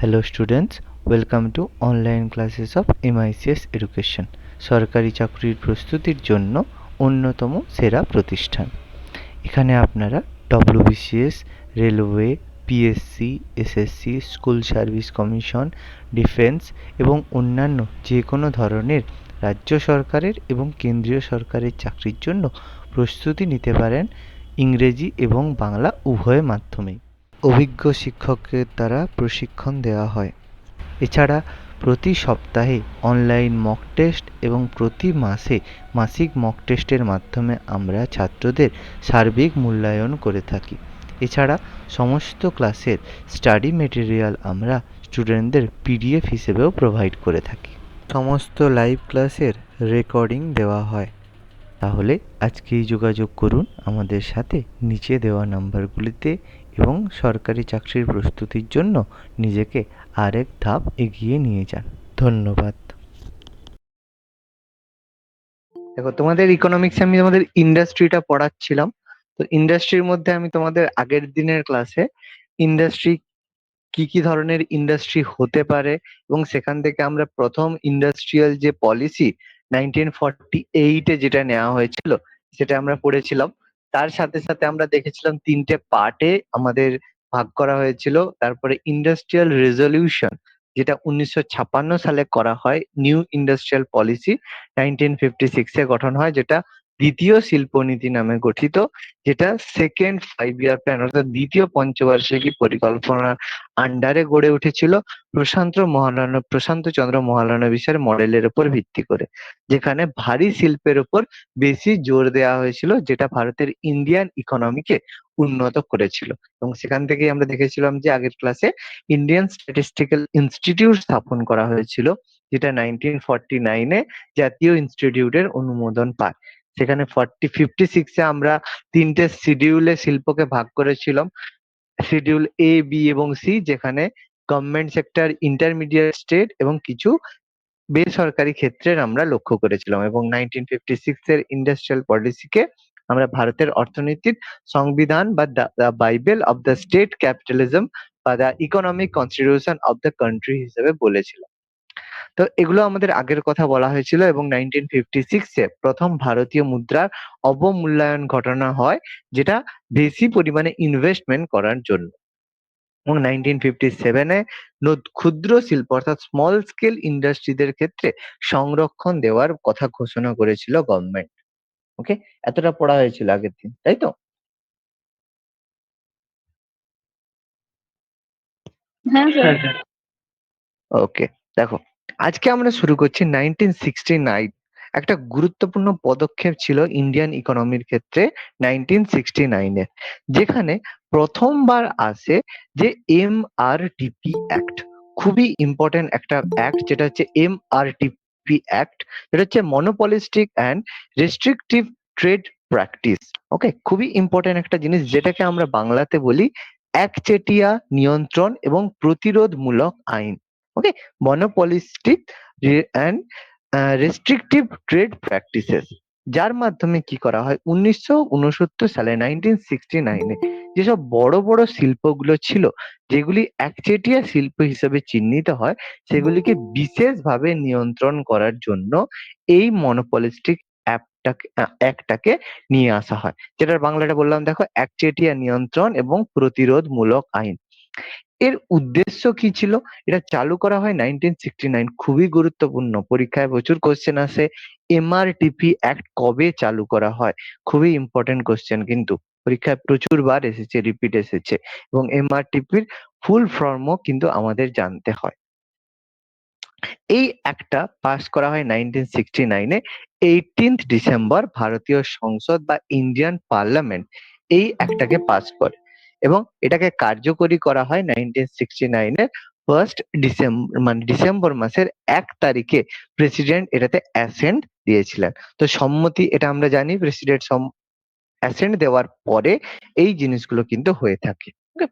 Hello students, welcome to online classes of MICS Education. সরকারি চাকরির প্রস্তুতির জন্য অন্যতম সেরা প্রতিষ্ঠান। এখানে আপনারা WBCS, railway, PSC, SSC, school service commission, defence এবং অন্যান্য যে কোনো ধরনের রাজ্য সরকারের এবং কেন্দ্রীয় সরকারের চাকরির জন্য প্রস্তুতি নিতে পারেন ইংরেজি এবং বাংলা উভয় মাধ্যমেই। অভিজ্ঞ শিক্ষকের দ্বারা প্রশিক্ষণ দেওয়া হয়। এছাড়া প্রতি সপ্তাহে অনলাইন মক টেস্ট এবং প্রতি মাসে মাসিক মক টেস্টের মাধ্যমে আমরা ছাত্রদের সার্বিক মূল্যায়ন করে থাকি। এছাড়া সমস্ত ক্লাসের স্টাডি মেটেরিয়াল আমরা স্টুডেন্টদের পিডিএফ হিসেবেও প্রোভাইড করে থাকি। সমস্ত লাইভ ক্লাসের রেকর্ডিং দেওয়া হয়। তাহলে আজকেই যোগাযোগ করুন আমাদের সাথে নিচে দেওয়া নাম্বারগুলিতে এবং সরকারি চাকরির প্রস্তুতির জন্য নিজেকে আরেক ধাপ এগিয়ে নিয়ে যান। ধন্যবাদ। দেখো, তোমাদের ইকোনমিক্সে আমি তোমাদের ইন্ডাস্ট্রিটা পড়াচ্ছিলাম। তো ইন্ডাস্ট্রির মধ্যে আমি তোমাদের আগের দিনের ক্লাসে ইন্ডাস্ট্রি কি কি ধরনের ইন্ডাস্ট্রি হতে পারে এবং সেখান থেকে আমরা প্রথম ইন্ডাস্ট্রিয়াল যে পলিসি 1948-এ যেটা নেওয়া হয়েছিল সেটা আমরা পড়েছিলাম। তার সাথে সাথে আমরা দেখেছিলাম তিনটে পার্টে আমাদের ভাগ করা হয়েছিল। তারপরে ইন্ডাস্ট্রিয়াল রেজলিউশন, যেটা 1956 সালে করা হয়। নিউ ইন্ডাস্ট্রিয়াল পলিসি 1956-এ গঠন হয়, যেটা দ্বিতীয় শিল্পনীতি নামে গঠিত, যেটা সেকেন্ড 5 ইয়ার প্ল্যান অর্থাৎ দ্বিতীয় পঞ্চবার্ষিকী পরিকল্পনার আন্ডারে গড়ে উঠেছিল প্রশান্ত চন্দ্র মহালানবিশের মডেলের উপর ভিত্তি করে, যেখানে ভারী শিল্পের উপর বেশি জোর দেওয়া হয়েছিল, যেটা ভারতের ইন্ডিয়ান ইকোনমিকে উন্নত করেছিল। এবং সেখান থেকেই আমরা দেখেছিলাম যে আগের ক্লাসে ইন্ডিয়ান স্ট্যাটিস্টিক্যাল ইনস্টিটিউট স্থাপন করা হয়েছিল, যেটা 1949-এ জাতীয় ইনস্টিটিউটের অনুমোদন পায়। সেখানে 56-এ আমরা তিনটে শিডিউলে শিল্পকে ভাগ করেছিলাম, শিডিউল এ, বি এবং সি, যেখানে গভর্নমেন্ট সেক্টর, ইন্টারমিডিয়েট স্টেট এবং কিছু বেসরকারি ক্ষেত্রের আমরা লক্ষ্য করেছিলাম। এবং 1956-এর ইন্ডাস্ট্রিয়াল পলিসিকে আমরা ভারতের অর্থনীতির সংবিধান বা the Bible of the state capitalism বা the economic constitution of the country হিসেবে বলেছিলাম। তো এগুলো আমাদের আগের কথা বলা হয়েছিল। এবং 1956-এ প্রথম ভারতীয় মুদ্রার অবমূল্যায়ন ঘটানো হয়, যেটা বেশি পরিমাণে ইনভেস্টমেন্ট করার জন্য। এবং 1957-এ ক্ষুদ্র শিল্প অর্থাৎ স্মল স্কেল ইন্ডাস্ট্রিদের ক্ষেত্রে সংরক্ষণ দেওয়ার কথা ঘোষণা করেছিল গভর্নমেন্ট। ওকে, এতটা পড়া হয়েছিল আগের দিন, তাই তো? হ্যাঁ স্যার। ওকে, দেখো, আজকে আমরা শুরু করছি 1969। একটা গুরুত্বপূর্ণ পদক্ষেপ ছিল ইন্ডিয়ান ইকোনমির ক্ষেত্রে 1969-এ, যেখানে প্রথমবার আসে যে MRTP অ্যাক্ট। খুবই ইম্পর্টেন্ট একটা অ্যাক্ট, যেটা হচ্ছে MRTP অ্যাক্ট, যেটা হচ্ছে monopolistic and restrictive trade practice. Okay, খুবই ইম্পর্টেন্ট একটা জিনিস, যেটাকে আমরা বাংলাতে বলি একচেটিয়া নিয়ন্ত্রণ এবং প্রতিরোধমূলক আইন। Okay, monopolistic and restrictive trade practices, যার মাধ্যমে কি করা হয় 1969 সালে 1969-এ যেসব বড় বড় শিল্পগুলো ছিল, যেগুলি একচেটিয়া শিল্প হিসেবে চিহ্নিত হয়, সেগুলিকে বিশেষভাবে নিয়ন্ত্রণ করার জন্য এই মনোপলিস্টিক অ্যাক্টটাকে নিয়ে আসা হয়, যেটার বাংলাটা বললাম দেখো, একচেটিয়া নিয়ন্ত্রণ এবং প্রতিরোধমূলক আইন। এর উদ্দেশ্য কি ছিল? এটা চালু করা হয় 1969। খুবই গুরুত্বপূর্ণ, পরীক্ষায় প্রচুর কোশ্চেন আসে। MRTP অ্যাক্ট কবে চালু করা হয়? খুবই ইম্পর্টেন্ট কোশ্চেন, কিন্তু পরীক্ষায় প্রচুর বার এসেছে, রিপিট এসেছে। এবং MRTPর ফুল ফর্মও কিন্তু আমাদের জানতে হয়। এই অ্যাক্টটা পাস করা হয় 1969-এ। 18th ডিসেম্বর ভারতীয় সংসদ বা ইন্ডিয়ান পার্লামেন্ট এই অ্যাক্টটাকে পাস করে এবং এটাকে কার্যকরী করা হয় 1969-এর ফার্স্ট ডিসেম্বর, মানে ডিসেম্বর মাসের 1 তারিখে প্রেসিডেন্ট এটাতে অ্যাসেন্ট দিয়েছিলেন। তো সম্মতি, এটা আমরা জানি, প্রেসিডেন্ট অ্যাসেন্ট দেওয়ার পরে এই জিনিসগুলো কিন্তু হয়ে থাকে। Okay?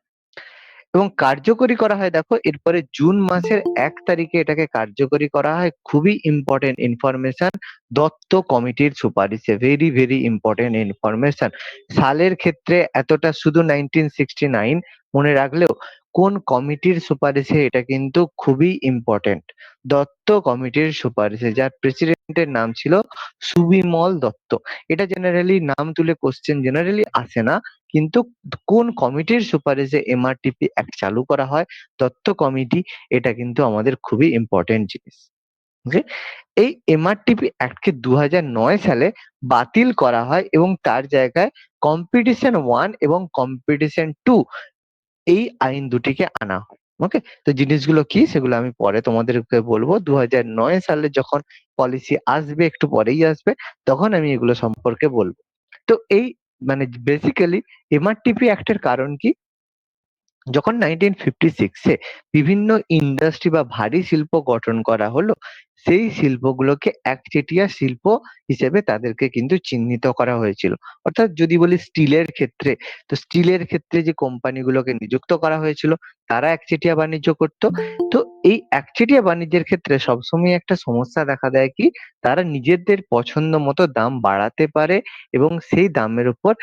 এবং কার্যকরী করা হয়, দেখো, এরপরে জুন মাসের 1 তারিখে এটাকে কার্যকরী করা হয়। খুবই ইম্পর্টেন্ট ইনফরমেশন, দত্ত কমিটির সুপারিশে। Very very important information. সালের ক্ষেত্রে এতটা শুধু 1969 মনে রাখলেও কোন কমিটির সুপারিশে এটা কিন্তু খুবই ইম্পর্টেন্ট। দত্ত কমিটির সুপারিশে, যার প্রেসিডেন্টের নাম ছিল সুবিমল দত্ত। এটা জেনারেলি নাম তুলে কোশ্চেন জেনারেলি আসে না, কিন্তু কোন কমিটির সুপারিশে এমআরটিপি অ্যাক্ট চালু করা হয়, দত্ত কমিটি, এটা কিন্তু আমাদের খুবই ইম্পর্টেন্ট জিনিস। ওকে, এই এমআরটিপি অ্যাক্টকে 2009 সালে বাতিল করা হয় এবং তার জায়গায় কম্পিটিশন 1 এবং কম্পিটিশন 2 এই আইন দুটিকে আনা হয়। ওকে, তো জিনিসগুলো কি সেগুলো আমি পরে তোমাদেরকে বলবো। 2009 সালে যখন পলিসি আসবে, একটু পরেই আসবে, তখন আমি এগুলো সম্পর্কে বলবো। তো এই মানে বেসিক্যালি এমআরটিপি অ্যাক্টের কারণ কি, যখন 1956 এ বিভিন্ন ইন্ডাস্ট্রি বা ভারী শিল্প গঠন করা হলো, সেই শিল্পগুলোকে একচেটিয়া শিল্প হিসেবে তাদেরকে কিন্তু চিহ্নিত করা হয়েছিল। অর্থাৎ যদি বলি স্টিলের ক্ষেত্রে, তো স্টিলের ক্ষেত্রে যে কোম্পানিগুলোকে নিযুক্ত করা হয়েছিল তারা একচেটিয়া বাণিজ্য করত। তো এই একচেটিয়া বাণিজ্যের ক্ষেত্রে সবসময় একটা সমস্যা দেখা দেয় কি, তারা নিজেদের পছন্দ মতো দাম বাড়াতে পারে এবং সেই দামের উপর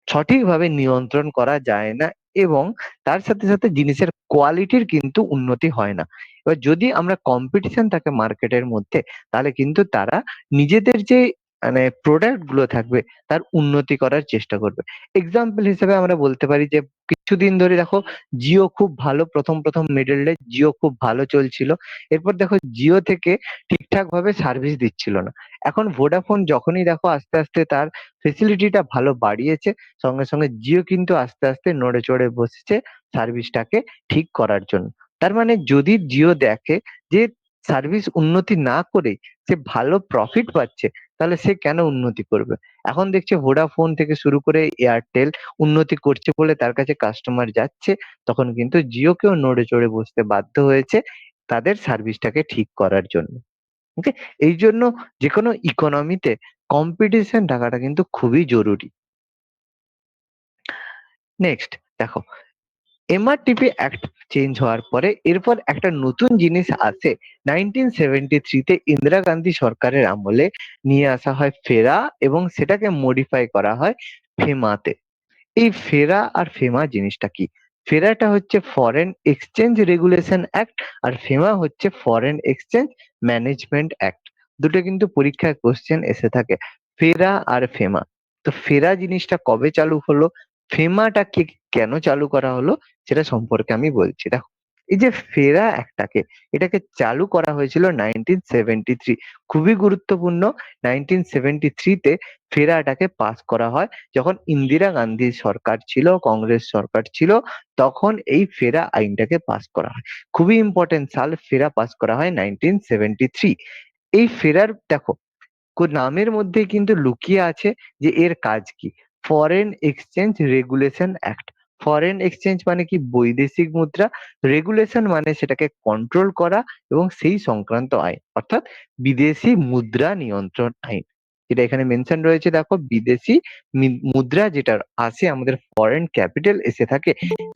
সঠিকভাবে নিয়ন্ত্রণ করা যায় না, এবং তার সাথে সাথে জিনিসের কোয়ালিটির কিন্তু উন্নতি হয় না। এবার যদি আমরা কম্পিটিশন থাকে মার্কেটের মধ্যে, তাহলে কিন্তু তারা নিজেদের যে মানে প্রোডাক্ট গুলো থাকবে তার উন্নতি করার চেষ্টা করবে। এক্সাম্পল হিসেবে আমরা বলতে পারি যে কিছুদিন ধরে দেখো জিও খুব ভালো, প্রথম প্রথম মিডল ডে জিও খুব ভালো চলছিল। এরপর দেখো জিও থেকে ঠিকঠাক ভাবে সার্ভিস দিচ্ছিল না। এখন ভোডাফোন যখনই দেখো আস্তে আস্তে তার ফেসিলিটিটা ভালো বাড়িয়েছে, সঙ্গে সঙ্গে জিও কিন্তু আস্তে আস্তে নড়ে চড়ে বসেছে সার্ভিসটাকে ঠিক করার জন্য। তার মানে যদি জিও দেখে যে সার্ভিস উন্নতি না করে সে ভালো প্রফিট পাচ্ছে, তাহলে সে কেন উন্নতি করবে? এখন দেখছে ভোডাফোন থেকে শুরু করে এয়ারটেল উন্নতি করছে বলে তার কাছে কাস্টমার যাচ্ছে, তখন কিন্তু জিওকেও নড়ে চড়ে বসতে বাধ্য হয়েছে তাদের সার্ভিসটাকে ঠিক করার জন্য। ওকে, এই জন্য যেকোনো ইকোনমিতে কম্পিটিশন থাকাটা কিন্তু খুবই জরুরি। নেক্সট দেখো, এমআরটিপি অ্যাক্ট চেঞ্জ হওয়ার পরে এরপর একটা নতুন জিনিস আসে। 1973 তে ইন্দিরা গান্ধী সরকারের আমলে নিয়ে আসা হয় ফেরা, এবং সেটাকে মডিফাই করা হয় ফেমাতে। এই ফেরা আর ফেমা জিনিসটা কি? ফেরাটা হচ্ছে ফরেন এক্সচেঞ্জ রেগুলেশন অ্যাক্ট, আর ফেমা হচ্ছে ফরেন এক্সচেঞ্জ ম্যানেজমেন্ট অ্যাক্ট। দুটো কিন্তু পরীক্ষায় কোশ্চেন এসে থাকে, ফেরা আর ফেমা। তো ফেরা জিনিসটা কবে চালু হলো, ফেমাটাকে কেন চালু করা হলো, সেটা সম্পর্কে আমি বলছি। দেখো, এই যে ফেরা অ্যাক্টটাকে, এটাকে চালু করা হয়েছিল 1973। খুবই গুরুত্বপূর্ণ। 1973 তে ফেরাটাকে পাস করা হয় যখন ইন্দিরা গান্ধীর সরকার ছিল, কংগ্রেস সরকার ছিল, তখন এই ফেরা আইনটাকে পাস করা হয়। খুবই ইম্পর্টেন্ট সাল, ফেরা পাস করা হয় 1973। এই ফেরার দেখো নামের মধ্যেই কিন্তু লুকিয়ে আছে যে এর কাজ কি। Foreign exchange regulation act. Foreign exchange মানে কি? বৈদেশিক মুদ্রা। রেগুলেশন মানে সেটাকে কন্ট্রোল করা এবং সেই সংক্রান্ত আইন, অর্থাৎ বিদেশি মুদ্রা নিয়ন্ত্রণ আইন। যেটা এখানে মেনশন রয়েছে দেখো, বিদেশি মুদ্রা যেটা আসে আমাদের ফরেন ক্যাপিটাল এসে থাকে,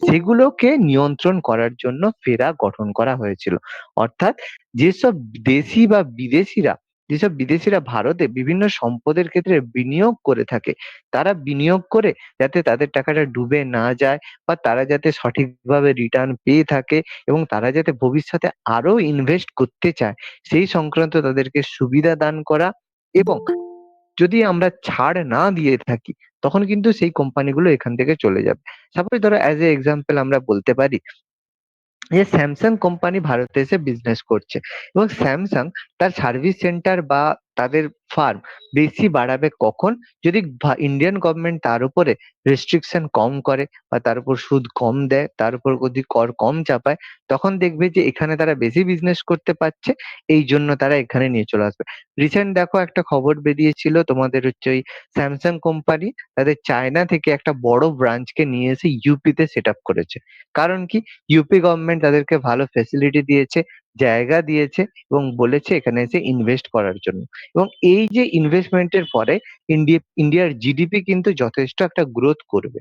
সেগুলোকে নিয়ন্ত্রণ করার জন্য ফেরা গঠন করা হয়েছিল। অর্থাৎ যেসব দেশি বা বিদেশিরা যেসব বিদেশিরা ভারতে বিভিন্ন সম্পদের ক্ষেত্রে বিনিয়োগ করে থাকে, তারা বিনিয়োগ করে যাতে তাদের টাকাটা ডুবে না যায়, বা তারা যাতে সঠিকভাবে রিটার্ন পেয়ে থাকে, এবং তারা যাতে ভবিষ্যতে আরো ইনভেস্ট করতে চায়, সেই সংক্রান্ত তাদেরকে সুবিধা দান করা। এবং যদি আমরা ছাড় না দিয়ে থাকি, তখন কিন্তু সেই কোম্পানিগুলো এখান থেকে চলে যাবে। সাপোজ ধরো অ্যাজ এ এক্সাম্পল আমরা বলতে পারি যে স্যামসাং কোম্পানি ভারতে এসে বিজনেস করছে, এবং স্যামসাং তার সার্ভিস সেন্টার বা তাদের ফার্ম বেশি বাড়াবে কখন? যদি ইন্ডিয়ান গভর্নমেন্ট তার উপরে রেস্ট্রিকশন কম করে, বা তার উপর সুদ কম দেয়, তার উপর যদি কর কম চাপায়, তখন দেখবে যে এখানে তারা বেশি বিজনেস করতে পারছে, এই জন্য তারা এখানে নিয়ে চলে আসবে। রিসেন্ট দেখো একটা খবর বেরিয়েছিল তোমাদের হচ্ছে ওই স্যামসাং কোম্পানি তাদের চায়না থেকে একটা বড় ব্রাঞ্চকে নিয়ে এসে ইউপি তে সেট আপ করেছে। কারণ কি? ইউপি গভর্নমেন্ট তাদেরকে ভালো ফেসিলিটি দিয়েছে, জায়গা দিয়েছে, এবং বলেছে এখানে এসে ইনভেস্ট করার জন্য। এবং এই যে ইনভেস্টমেন্টের পরে ইন্ডিয়ার জিডিপি কিন্তু যথেষ্ট একটা গ্রোথ করবে।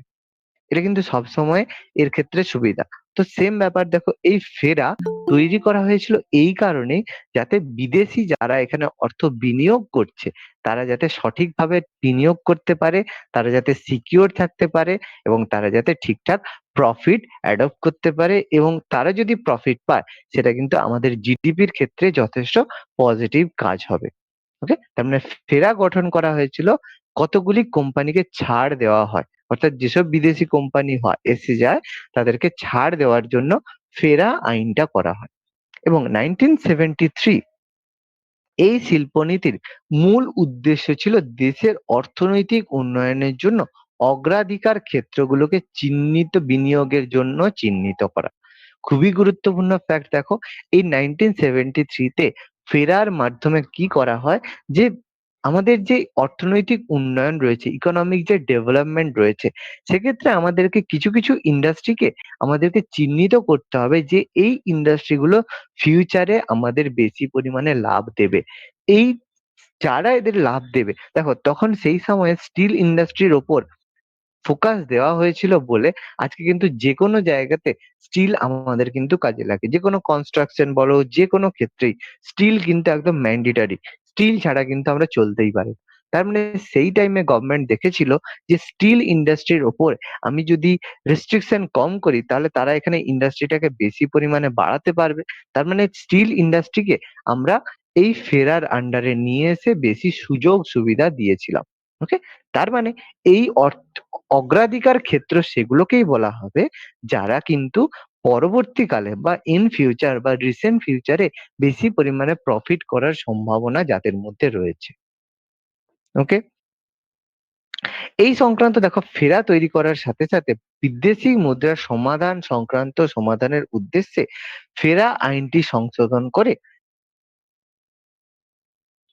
এটা কিন্তু সবসময় এর ক্ষেত্রে সুবিধা। তো সেম ব্যাপার দেখো, এই ফেরা তৈরি করা হয়েছিল এই কারণেই, যাতে বিদেশি যারা এখানে অর্থ বিনিয়োগ করছে তারা যাতে সঠিকভাবে বিনিয়োগ করতে পারে, তারা যাতে সিকিউর থাকতে পারে, এবং তারা যাতে ঠিকঠাক প্রফিট অ্যাডপ্ট করতে পারে, এবং তারা যদি প্রফিট পায় সেটা কিন্তু আমাদের জিডিপির ক্ষেত্রে যথেষ্ট পজিটিভ কাজ হবে। ওকে, তার মানে ফেরা গঠন করা হয়েছিল, কতগুলি কোম্পানিকে ছাড় দেওয়া হয়, অর্থাৎ যেসব বিদেশি কোম্পানি হয় এসে যায় তাদেরকে ছাড় দেওয়ার জন্য ফেরা আইনটা করা হয়। এবং 1973 এই শিল্পনীতির মূল উদ্দেশ্য ছিল দেশের অর্থনৈতিক উন্নয়নের জন্য অগ্রাধিকার ক্ষেত্রগুলোকে চিহ্নিত বিনিয়োগের জন্য চিহ্নিত করা। খুবই গুরুত্বপূর্ণ ফ্যাক্ট দেখো, এই 1973 তে ফেরার মাধ্যমে কি করা হয়, যে আমাদের যে অর্থনৈতিক উন্নয়ন রয়েছে, ইকোনমিক যে ডেভেলপমেন্ট রয়েছে, সেক্ষেত্রে আমাদেরকে কিছু কিছু ইন্ডাস্ট্রিকে আমাদেরকে চিহ্নিত করতে হবে যে এই ইন্ডাস্ট্রিগুলো ফিউচারে আমাদের বেশি পরিমাণে লাভ দেবে। এই যারা এদের লাভ দেবে, দেখো তখন সেই সময়ে স্টিল ইন্ডাস্ট্রির ওপর ফোকাস দেওয়া হয়েছিল বলে আজকে কিন্তু যেকোনো জায়গাতে স্টিল আমাদের কিন্তু কাজে লাগে। যেকোনো কনস্ট্রাকশন বলো, যেকোনো ক্ষেত্রেই স্টিল কিন্তু একদম ম্যান্ডেটরি। স্টিল ছাড়া কিন্তু আমরা চলতেই পারি না। তার মানে সেই টাইমে গভর্নমেন্ট দেখেছিল যে স্টিল ইন্ডাস্ট্রির ওপর আমি যদি রেস্ট্রিকশন কম করি তাহলে তারা এখানে ইন্ডাস্ট্রিটাকে বেশি পরিমাণে বাড়াতে পারবে। তার মানে স্টিল ইন্ডাস্ট্রিকে আমরা এই ফেরার আন্ডারে নিয়ে এসে বেশি সুযোগ সুবিধা দিয়েছিলাম। ওকে, তার মানে এই অগ্রাধিকার ক্ষেত্র সেগুলোকেই বলা হবে যারা কিন্তু পরবর্তীকালে বা ইন ফিউচার বা রিসেন্ট ফিউচারে বেশি পরিমাণে প্রফিট করার সম্ভাবনা যাদের মধ্যে রয়েছে। ওকে, এই সংক্রান্ত দেখো, ফেরা তৈরি করার সাথে সাথে বিদেশি মুদ্রার সমাধান সংক্রান্ত সমাধানের উদ্দেশ্যে ফেরা আইনটি সংশোধন করে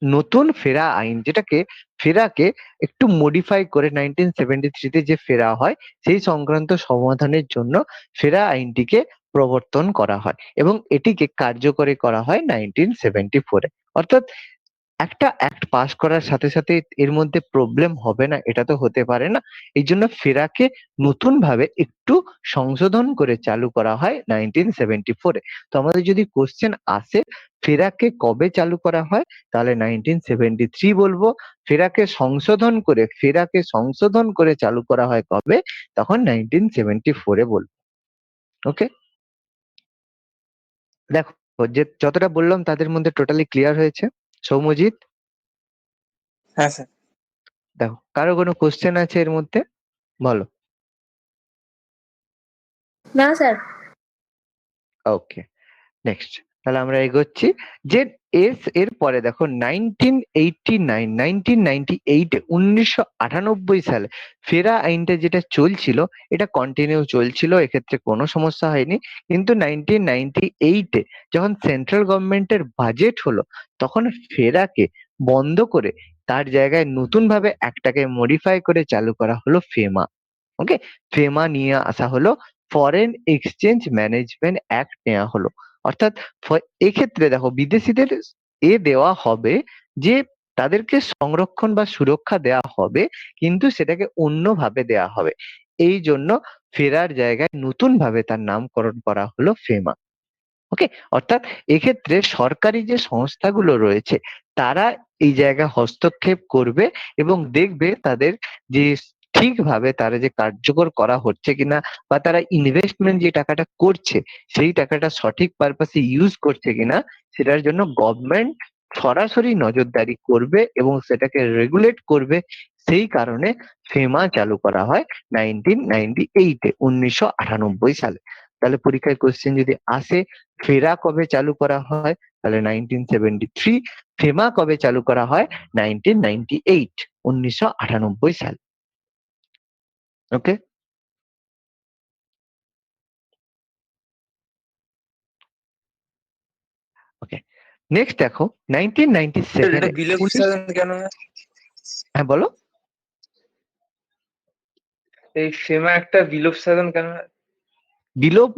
নতুন ফেরা আইন, যেটাকে ফেরাকে একটু মডিফাই করে 1973 তে যে ফেরা হয় সেই সংক্রান্ত সমাধানের জন্য ফেরা আইনটিকে প্রবর্তন করা হয় এবং এটিকে কার্যকরী করা হয় 1974 এ। অর্থাৎ একটা অ্যাক্ট পাস করার সাথে সাথে এর মধ্যে প্রবলেম হবে না, এটা তো হতে পারে না। এই জন্য ফেরাকে নতুন ভাবে একটু সংশোধন করে চালু করা হয় 1974 এ। তো আমাদের যদি কোশ্চেন আসে ফেরাকে কবে চালু করা হয়, তাহলে 1973 বলবো। ফেরাকে সংশোধন করে চালু করা হয় কবে, তখন 1974 এ বলবো। ওকে, দেখো যে যতটা বললাম তাদের মধ্যে টোটালি ক্লিয়ার হয়েছে। সৌম্যজিৎ, হ্যাঁ স্যার। দেখো কারো কোনো কোশ্চেন আছে এর মধ্যে, বলো। না স্যার। ওকে, নেক্সট তাহলে আমরা এগোচ্ছি যে এর পরে দেখো 1998 সালে ফেরা আইনটা যেটা চলছিল এটা কন্টিনিউ চলছিল, এক্ষেত্রে কোনো সমস্যা হয়নি। কিন্তু 1998 যখন সেন্ট্রাল গভর্নমেন্টের বাজেট হলো তখন ফেরাকে বন্ধ করে তার জায়গায় নতুন ভাবে একটাকে মডিফাই করে চালু করা হলো ফেমা। ওকে, ফেমা নিয়ে আসা হলো, ফরেন এক্সচেঞ্জ ম্যানেজমেন্ট অ্যাক্ট নেওয়া হলো। অর্থাৎ এক্ষেত্রে দেখো বিদেশিদের দেওয়া হবে যে তাদেরকে সংরক্ষণ বা সুরক্ষা দেওয়া হবে, কিন্তু সেটাকে অন্যভাবে দেওয়া হবে। এই জন্য ফেরার জায়গায় নতুন ভাবে তার নামকরণ করা হলো ফেমা। ওকে, অর্থাৎ এক্ষেত্রে সরকারি যে সংস্থাগুলো রয়েছে তারা এই জায়গায় হস্তক্ষেপ করবে এবং দেখবে তাদের যে ঠিকভাবে তারা যে কার্যকর করা হচ্ছে কিনা, বা তারা ইনভেস্টমেন্ট যে টাকাটা করছে সেই টাকাটা সঠিক পারপাসে ইউজ করছে কিনা, সেটার জন্য গভর্নমেন্ট সরাসরি নজরদারি করবে এবং সেটাকে রেগুলেট করবে। সেই কারণে ফেমা চালু করা হয় 1998 1998 সালে। তাহলে পরীক্ষায় কোশ্চেন যদি আসে ফেরা কবে চালু করা হয়, তাহলে 1973। ফেমা কবে চালু করা হয়, 1998 1998 সাল। ওকে, ওকে, নেক্সট দেখো 1997 এটা এ বিলোপ উনিশ, সাধন কেন হয়? হ্যাঁ বলো। এই ফেমা একটা বিলোপ সাধন কেন হয়? বিলোপ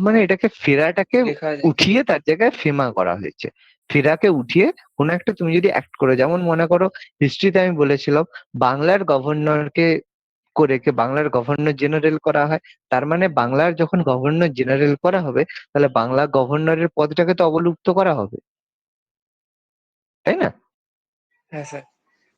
মানে এটাকে ফেরাটাকে লেখা যায়। উঠিয়ে তার জায়গায় ফেমা করা হয়েছে। ফেরাকে উঠিয়ে কোনো একটা তুমি যদি অ্যাক্ট করো, যেমন মনে করো হিস্ট্রিতে আমি বলেছিলাম বাংলার গভর্নরকে করে কে বাংলার গভর্নর জেনারেল করা হয়। তার মানে বাংলার যখন গভর্নর জেনারেল করা হবে, তাহলে বাংলা গভর্নরের পদটাকে তো অবলুপ্ত করা হবে, তাই না? হ্যাঁ স্যার।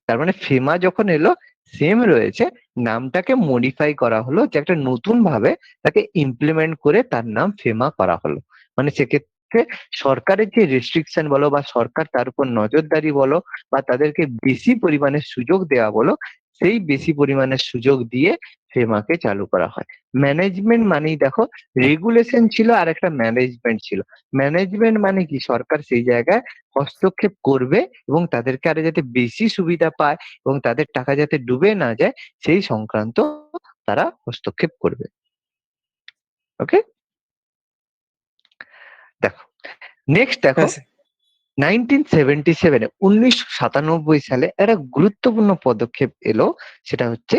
তার মানে ফেমা যখন এলো, সেম রয়েছে, নামটাকে মডিফাই করা হলো, যে একটা নতুন ভাবে তাকে ইমপ্লিমেন্ট করে তার নাম ফেমা করা হলো। মানে সেক্ষেত্রে সরকারের যে রেস্ট্রিকশন বলো বা সরকার তার উপর নজরদারি বলো বা তাদেরকে বেশি পরিমাণে সুযোগ দেওয়া বলো, সেই বেশি পরিমাণে সুযোগ দিয়ে ফেমাকে চালু করা হয়। ম্যানেজমেন্ট মানেই দেখো, রেগুলেশন ছিল আর একটা ম্যানেজমেন্ট ছিল। ম্যানেজমেন্ট মানে কি, সরকার সেই জায়গায় হস্তক্ষেপ করবে এবং তাদেরকে আরো যাতে বেশি সুবিধা পায় এবং তাদের টাকা যাতে ডুবে না যায়, সেই সংক্রান্ত তারা হস্তক্ষেপ করবে। ওকে, দেখো, নেক্সট দেখো, হ্যাঁ স্যার। 1977 1997 সালে একটা গুরুত্বপূর্ণ পদক্ষেপ এলো, সেটা হচ্ছে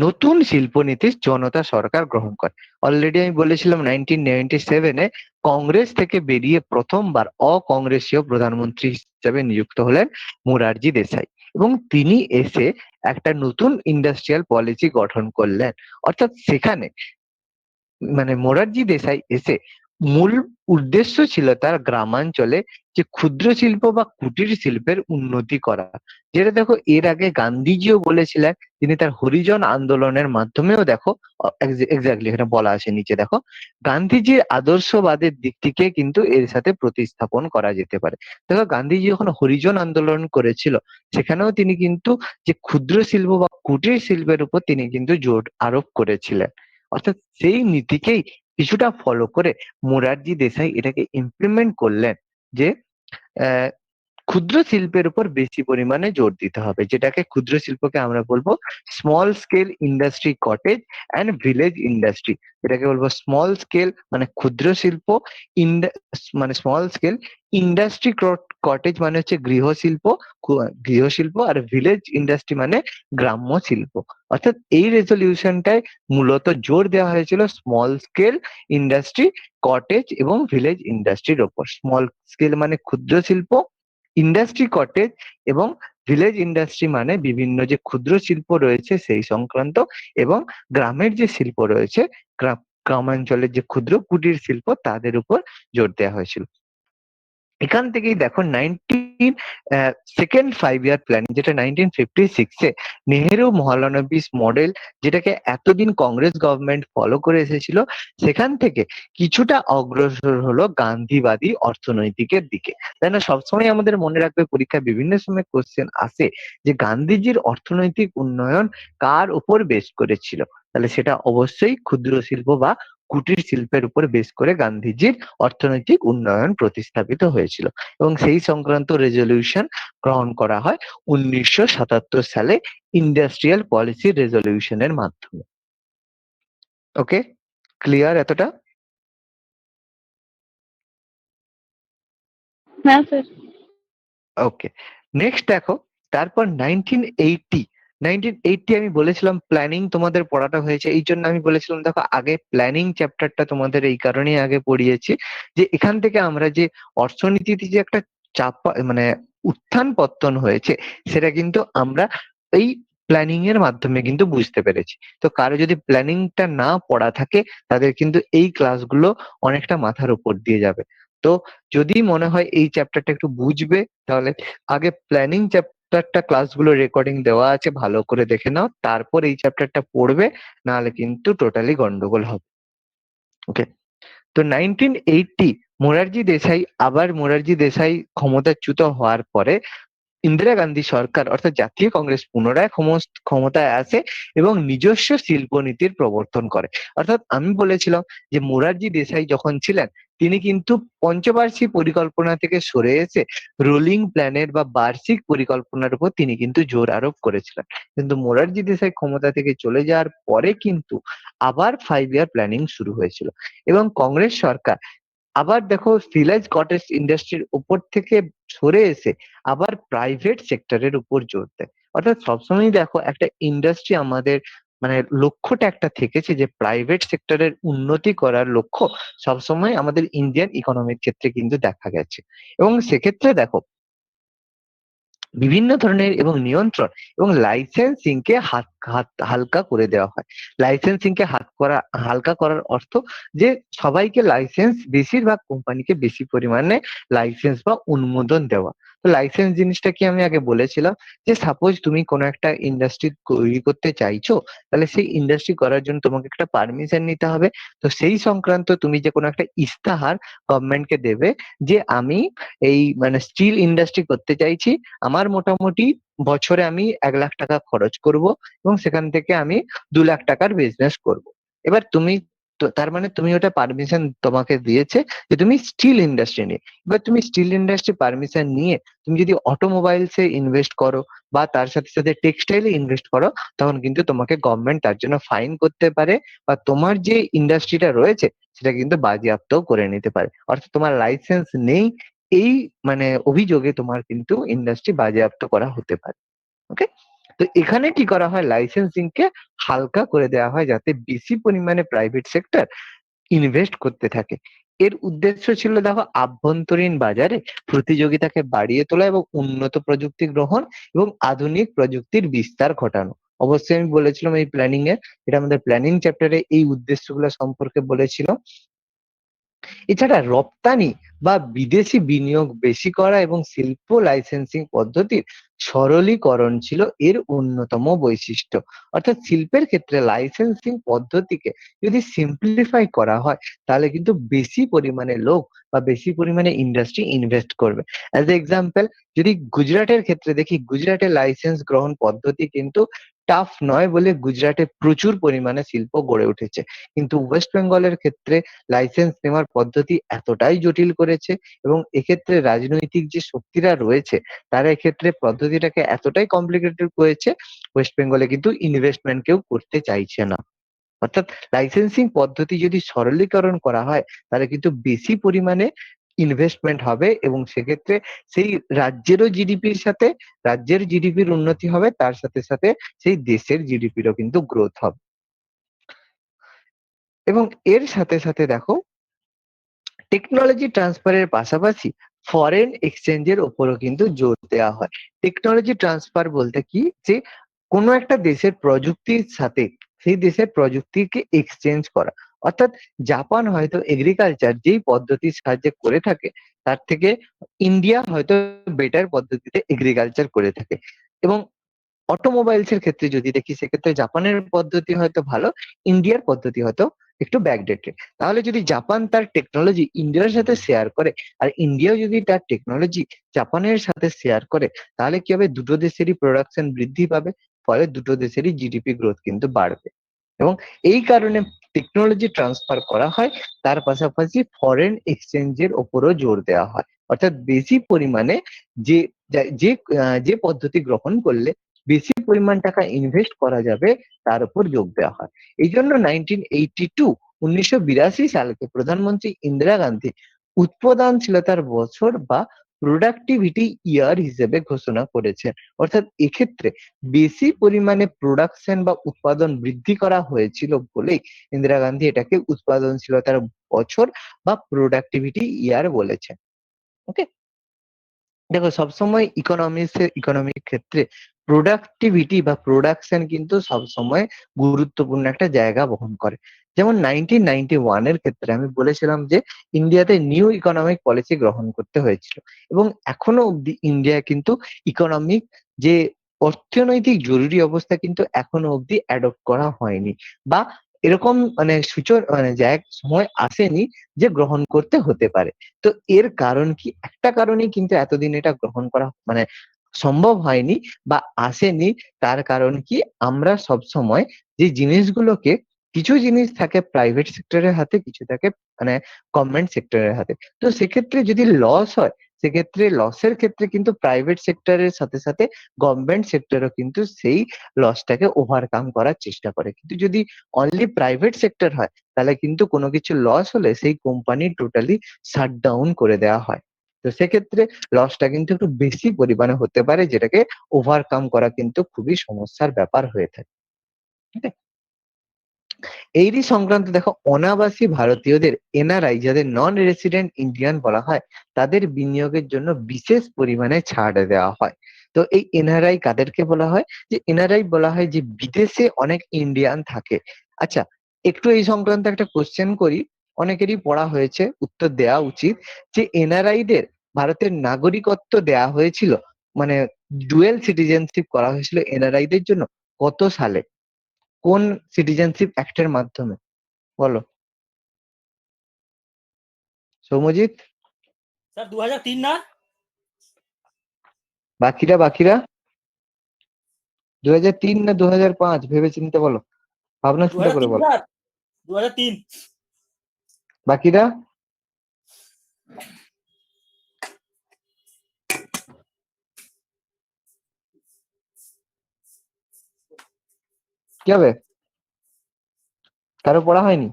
নতুন শিল্পনীতি জনতা সরকার গ্রহণ করে। অলরেডি আমি বলেছিলাম 1997 কংগ্রেস থেকে বেরিয়ে প্রথমবার অকংগ্রেসীয় প্রধানমন্ত্রী হিসেবে নিযুক্ত হলেন মোরারজি দেশাই, এবং তিনি এসে একটা নতুন ইন্ডাস্ট্রিয়াল পলিসি গঠন করলেন। অর্থাৎ সেখানে মানে মোরারজি দেশাই এসে মূল উদ্দেশ্য ছিল তার গ্রামাঞ্চলে যে ক্ষুদ্র শিল্প বা কুটির শিল্পের উন্নতি করা। যেটা দেখো এর আগে গান্ধীজিও বলেছিলেন, তিনি তার হরিজন আন্দোলনের মাধ্যমেও দেখো, এক্স্যাক্টলি এখানে বলা আছে নিচে দেখো, গান্ধীজির আদর্শবাদের দিকটিকে কিন্তু এর সাথে প্রতিস্থাপন করা যেতে পারে। দেখো গান্ধীজি যখন হরিজন আন্দোলন করেছিল, সেখানেও তিনি কিন্তু যে ক্ষুদ্র শিল্প বা কুটির শিল্পের উপর তিনি কিন্তু জোর আরোপ করেছিলেন। অর্থাৎ সেই নীতিকেই কিছুটা ফলো করে মোরারজি দেশাই এটাকে ইমপ্লিমেন্ট করলেন, যে আহ, ক্ষুদ্র শিল্পের উপর বেশি পরিমাণে জোর দিতে হবে, যেটাকে ক্ষুদ্র শিল্পকে আমরা বলবো small scale industry cottage and village industry. এটাকে বলবো স্মল স্কেল মানে ক্ষুদ্র শিল্প, মানে স্মল স্কেল ইন্ডাস্ট্রি কটেজ মানে হচ্ছে গৃহশিল্প, গৃহশিল্প, আর ভিলেজ ইন্ডাস্ট্রি মানে গ্রাম্য শিল্প। অর্থাৎ এই রেজলিউশনটায় মূলত জোর দেওয়া হয়েছিল স্মল স্কেল ইন্ডাস্ট্রি, কটেজ এবং ভিলেজ ইন্ডাস্ট্রির ওপর। স্মল স্কেল মানে ক্ষুদ্র শিল্প, ইন্ডাস্ট্রি কটেজ এবং ভিলেজ ইন্ডাস্ট্রি মানে বিভিন্ন যে ক্ষুদ্র শিল্প রয়েছে সেই সংক্রান্ত, এবং গ্রামের যে শিল্প রয়েছে, গ্রামাঞ্চলের যে ক্ষুদ্র কুটির শিল্প, তাদের উপর জোর দেওয়া হয়েছিল। এখান থেকেই দেখো সেকেন্ড 5 ইয়ার প্ল্যান, যেটা 1956 নেহেরু মহালানবিস মডেল, যেটাকে এতদিন কংগ্রেস গভর্নমেন্ট ফলো করে এসেছিল, সেখান থেকে কিছুটা অগ্রসর হলো গান্ধীবাদী অর্থনৈতিকের দিকে। তাই না? সবসময় আমাদের মনে রাখবে, পরীক্ষায় বিভিন্ন সময় কোশ্চেন আসে যে গান্ধীজির অর্থনৈতিক উন্নয়ন কার উপর বেস করেছিল, তাহলে সেটা অবশ্যই ক্ষুদ্র শিল্প বা কুটির শিল্পের উপর বেস করে গান্ধীজির অর্থনৈতিক উন্নয়ন প্রতিস্থাপিত হয়েছিল, এবং সেই সংক্রান্ত রেজলিউশন গ্রহণ করা হয় 1977 সালে ইন্ডাস্ট্রিয়াল পলিসি রেজলিউশনের মাধ্যমে। ওকে, ক্লিয়ার এতটা? হ্যাঁ স্যার। ওকে, নেক্সট দেখো, তারপর 1980 আমি বলেছিলাম প্ল্যানিং তোমাদের পড়াটা হয়েছে, এই জন্য আমি বলেছিলাম দেখো আগে প্ল্যানিং চ্যাপ্টারটা তোমাদের এই কারণেই আগে পড়িয়েছি, যে এখান থেকে আমরা যে অর্থনীতিতে যে একটা চাপা মানে উত্থান পতন হয়েছে, সেটা কিন্তু আমরা এই প্ল্যানিং এর মাধ্যমে কিন্তু বুঝতে পেরেছি। তো কারো যদি প্ল্যানিংটা না পড়া থাকে, তাদের কিন্তু এই ক্লাসগুলো অনেকটা মাথার উপর দিয়ে যাবে। তো যদি মনে হয় এই চ্যাপ্টারটা একটু বুঝবে, তাহলে আগে প্ল্যানিং চ্যাপ্টারটা ক্লাসগুলো রেকর্ডিং দেওয়া আছে, ভালো করে দেখে নাও, তারপর এই চ্যাপ্টারটা পড়বে, নাহলে কিন্তু টোটালি গন্ডগোল হবে। ওকে, তো 1980 মোরারজি দেশাই ক্ষমতাচ্যুত হওয়ার পরে ইন্দিরা গান্ধী সরকার অর্থাৎ জাতীয় কংগ্রেস পুনরায় ক্ষমতায় আসে এবং নিজস্ব শিল্পনীতির প্রবর্তন করে। অর্থাৎ আমি বলেছিলাম যে মোরারজি দেশাই যখন ছিলেন, তিনি কিন্তু পঞ্চবার্ষিক পরিকল্পনা থেকে সরে এসে রোলিং প্ল্যানের বা বার্ষিক পরিকল্পনার উপর তিনি কিন্তু জোর আরোপ করেছিলেন। কিন্তু মোরারজি দেশাই ক্ষমতা থেকে চলে যাওয়ার পরে কিন্তু আবার 5 ইয়ার প্ল্যানিং শুরু হয়েছিল, এবং কংগ্রেস সরকার আবার দেখো ভিলেজ কটেজ ইন্ডাস্ট্রির উপর থেকে সরে এসে আবার প্রাইভেট সেক্টরের উপর জোর দেয়। অর্থাৎ সবসময় দেখো একটা ইন্ডাস্ট্রি আমাদের মানে লক্ষ্যটা একটা থেকেছে যে প্রাইভেট সেক্টরের উন্নতি করার লক্ষ্য সবসময় আমাদের ইন্ডিয়ান ইকোনমির ক্ষেত্রে কিন্তু দেখা গেছে। এবং সেক্ষেত্রে দেখো বিভিন্ন ধরনের এবং নিয়ন্ত্রণ এবং লাইসেন্সিং কে হালকা করে দেওয়া হয়। লাইসেন্সিং কে হালকা করার অর্থ যে সবাইকে লাইসেন্স, বেশিরভাগ কোম্পানিকে বেশি পরিমাণে লাইসেন্স বা অনুমোদন দেওয়া। তো লাইসেন্স জিনিসটা কি আমি আগে বলেছিলাম, যে সাপোজ তুমি কোনো একটা ইন্ডাস্ট্রি তৈরি করতে চাইছো, তাহলে সেই ইন্ডাস্ট্রি করার জন্য তোমাকে একটা পারমিশন নিতে হবে। তো সেই সংক্রান্ত তুমি যে কোনো একটা ইস্তাহার গভর্নমেন্টকে দেবে যে আমি এই মানে স্টিল ইন্ডাস্ট্রি করতে চাইছি, আমার মোটামুটি বছরে আমি 1 লাখ টাকা খরচ করব এবং সেখান থেকে আমি 2 লাখ টাকার বিজনেস করব। এবার তুমি, তো তার মানে তুমি ওটা পারমিশন তোমাকে দিয়েছে যে তুমি স্টিল ইন্ডাস্ট্রি নিয়ে, এবার তুমি স্টিল ইন্ডাস্ট্রি পারমিশন নিয়ে তুমি যদি অটোমোবাইলসে ইনভেস্ট করো বা তার সাথে সাথে টেক্সটাইলে ইনভেস্ট করো, তখন কিন্তু তোমাকে গভর্নমেন্ট তার জন্য ফাইন করতে পারে বা তোমার যে ইন্ডাস্ট্রিটা রয়েছে সেটা কিন্তু বাজেয়াপ্তও করে নিতে পারে। অর্থাৎ তোমার লাইসেন্স নেই এই মানে অভিযোগে তোমার কিন্তু ইন্ডাস্ট্রি বাজেয়াপ্ত করা হতে পারে। ওকে, তো এখানে কি করা হয়, লাইসেন্সিং কে হালকা করে দেওয়া হয় যাতে বেশি পরিমাণে প্রাইভেট সেক্টর ইনভেস্ট করতে থাকে। এর উদ্দেশ্য ছিল দেখো আভ্যন্তরীণ বাজারে প্রতিযোগিতাকে বাড়িয়ে তোলা এবং উন্নত প্রযুক্তি গ্রহণ এবং আধুনিক প্রযুক্তির বিস্তার ঘটানো। অবশ্যই আমি বলেছিলাম এই প্ল্যানিং এ, এটা আমাদের প্ল্যানিং চ্যাপ্টারে এই উদ্দেশ্যগুলো সম্পর্কে বলেছিলাম। এছাড়া রপ্তানি বা বিদেশি বিনিয়োগ বেশি করা এবং শিল্প লাইসেন্সিং পদ্ধতির সরলীকরণ ছিল এর অন্যতম বৈশিষ্ট্য। অর্থাৎ শিল্পের ক্ষেত্রে লাইসেন্সিং পদ্ধতিকে যদি সিম্পলিফাই করা হয়, তাহলে কিন্তু বেশি পরিমাণে লোক বা বেশি পরিমাণে ইন্ডাস্ট্রি ইনভেস্ট করবে। অ্যাজ এ এক্সাম্পল, যদি গুজরাটের ক্ষেত্রে দেখি, গুজরাটের লাইসেন্স গ্রহণ পদ্ধতি কিন্তু টাফ নয় বলে গুজরাটে প্রচুর পরিমাণে শিল্প গড়ে উঠেছে। কিন্তু ওয়েস্ট বেঙ্গলের ক্ষেত্রে লাইসেন্স নেওয়ার পদ্ধতি এতটাই জটিল করেছে এবং এক্ষেত্রে রাজনৈতিক যে শক্তিরা রয়েছে তারা এক্ষেত্রে পদ্ধতিটাকে এতটাই কমপ্লিকেটেড করেছে, ওয়েস্ট বেঙ্গলে কিন্তু ইনভেস্টমেন্ট কেউ করতে চাইছে না। অর্থাৎ লাইসেন্সিং পদ্ধতি যদি সরলীকরণ করা হয়, তাহলে কিন্তু বেশি পরিমাণে ইনভেস্টমেন্ট হবে এবং সেক্ষেত্রে সেই রাজ্যেরও জিডিপির সাথে, রাজ্যের জিডিপির উন্নতি হবে, তার সাথে সাথে সেই দেশের জিডিপিরও কিন্তু গ্রোথ হবে। এবং এর সাথে সাথে দেখো টেকনোলজি ট্রান্সফারের পাশাপাশি ফরেন এক্সচেঞ্জের ওপরও কিন্তু জোর দেওয়া হয়। টেকনোলজি ট্রান্সফার বলতে কি, যে কোনো একটা দেশের প্রযুক্তির সাথে সেই দেশের প্রযুক্তিকে এক্সচেঞ্জ করা। অর্থাৎ জাপান হয়তো এগ্রিকালচার যেই পদ্ধতির সাহায্যে করে থাকে, তার থেকে ইন্ডিয়া হয়তো বেটার পদ্ধতিতে এগ্রিকালচার করে থাকে। এবং অটোমোবাইলস এর ক্ষেত্রে যদি দেখি, সেক্ষেত্রে জাপানের পদ্ধতি হয়তো ভালো, ইন্ডিয়ার পদ্ধতি হয়তো একটু ব্যাকডেটেড। তাহলে যদি জাপান তার টেকনোলজি ইন্ডিয়ার সাথে শেয়ার করে আর ইন্ডিয়াও যদি তার টেকনোলজি জাপানের সাথে শেয়ার করে, তাহলে কি হবে, দুটো দেশেরই প্রোডাকশন বৃদ্ধি পাবে, ফলে দুটো দেশেরই জিডিপি গ্রোথ কিন্তু বাড়বে। এবং এই কারণে টেকনোলজি ট্রান্সফার করা হয়, তার পাশাপাশি ফরেন এক্সচেঞ্জের ওপরও জোর দেওয়া হয়। অর্থাৎ বেশি পরিমাণে যে যে যে পদ্ধতি গ্রহণ করলে বেশি পরিমাণ টাকা ইনভেস্ট করা যাবে, তার উপর যোগ দেওয়া হয়। এই জন্য 1982 সালকে প্রধানমন্ত্রী ইন্দিরা গান্ধী উৎপাদনশীলতার বছর বা প্রোডাক্টিভিটি ইয়ার হিসেবে ঘোষণা করেছেন। অর্থাৎ এক্ষেত্রে বেশি পরিমাণে প্রোডাকশন বা উৎপাদন বৃদ্ধি করা হয়েছিল বলেই ইন্দিরা গান্ধী এটাকে উৎপাদনশীলতার বছর বা প্রোডাক্টিভিটি ইয়ার বলেছেন। ওকে, দেখো সবসময় ইকোনমিক ক্ষেত্রে প্রোডাক্টিভিটি বা প্রোডাকশন কিন্তু সবসময় গুরুত্বপূর্ণ একটা জায়গা বহন করে। যেমন 1991 এর ক্ষেত্রে আমি বলেছিলাম যে ইন্ডিয়াতে নিউ ইকোনমিক পলিসি গ্রহণ করতে হয়েছিল এবং এখনো অব্দি ইন্ডিয়া কিন্তু ইকোনমিক যে অর্থনৈতিক জরুরি অবস্থা কিন্তু এখনো অব্দি অ্যাডপ্ট করা হয়নি বা এরকম মানে মানে সময় আসেনি যে গ্রহণ করতে হতে পারে। তো এর কারণ কি, একটা কারণেই কিন্তু এতদিন এটা গ্রহণ করা মানে সম্ভব হয়নি বা আসেনি। তার কারণ কি, আমরা সব সময় যে জিনিসগুলোকে, কিছু জিনিস থাকে প্রাইভেট সেক্টরের হাতে, কিছু থাকে মানে গভর্নমেন্ট সেক্টরের হাতে। তো সেক্ষেত্রে যদি লস হয়, সেক্ষেত্রে লসের ক্ষেত্রে কিন্তু প্রাইভেট সেক্টরের সাথে সাথে গভর্নমেন্ট সেক্টরও কিন্তু সেই লসটাকে ওভারকাম করার চেষ্টা করে। কিন্তু যদি অনলি প্রাইভেট সেক্টর হয়, তাহলে কিন্তু কোনো কিছু লস হলে সেই কোম্পানি টোটালি শাট ডাউন করে দেওয়া হয়। তো সেক্ষেত্রে লসটা কিন্তু একটু বেশি পরিমাণে হতে পারে, যেটাকে ওভারকাম করা কিন্তু খুবই সমস্যার ব্যাপার হয়ে থাকে। ঠিক আছে? এরই সংক্রান্ত দেখো অনাবাসী ভারতীয়দের, এনআরআই যাদের নন রেসিডেন্ট ইন্ডিয়ান বলা হয়, তাদের বিনিয়োগের জন্য বিশেষ পরিমাণে ছাড় দেওয়া হয়। তো এই এনআরআই কাদেরকে বলা হয়? যে এনআরআই বলা হয় যে বিদেশে অনেক ইন্ডিয়ান থাকে। আচ্ছা, একটু এই সংক্রান্ত একটা কোশ্চেন করি, অনেকেরই পড়া হয়েছে, উত্তর দেওয়া উচিত। যে এনআরআই দের ভারতের নাগরিকত্ব দেয়া হয়েছিল, মানে ডুয়েল সিটিজেনশিপ করা হয়েছিল এনআরআই দের জন্য কত সালে? কোন সিটিজেনশিপ অ্যাক্টের মাধ্যমে? বলো সৌম্যজিৎ। স্যার 2003 না? বাকিরা বাকিরা 2003 না 2005? ভেবে চিন্তে বলো, ভাবনা চিন্তা করে 2003 বলো। স্যার, 2003। বাকিরা কি হবে? কারো পড়া হয়নি?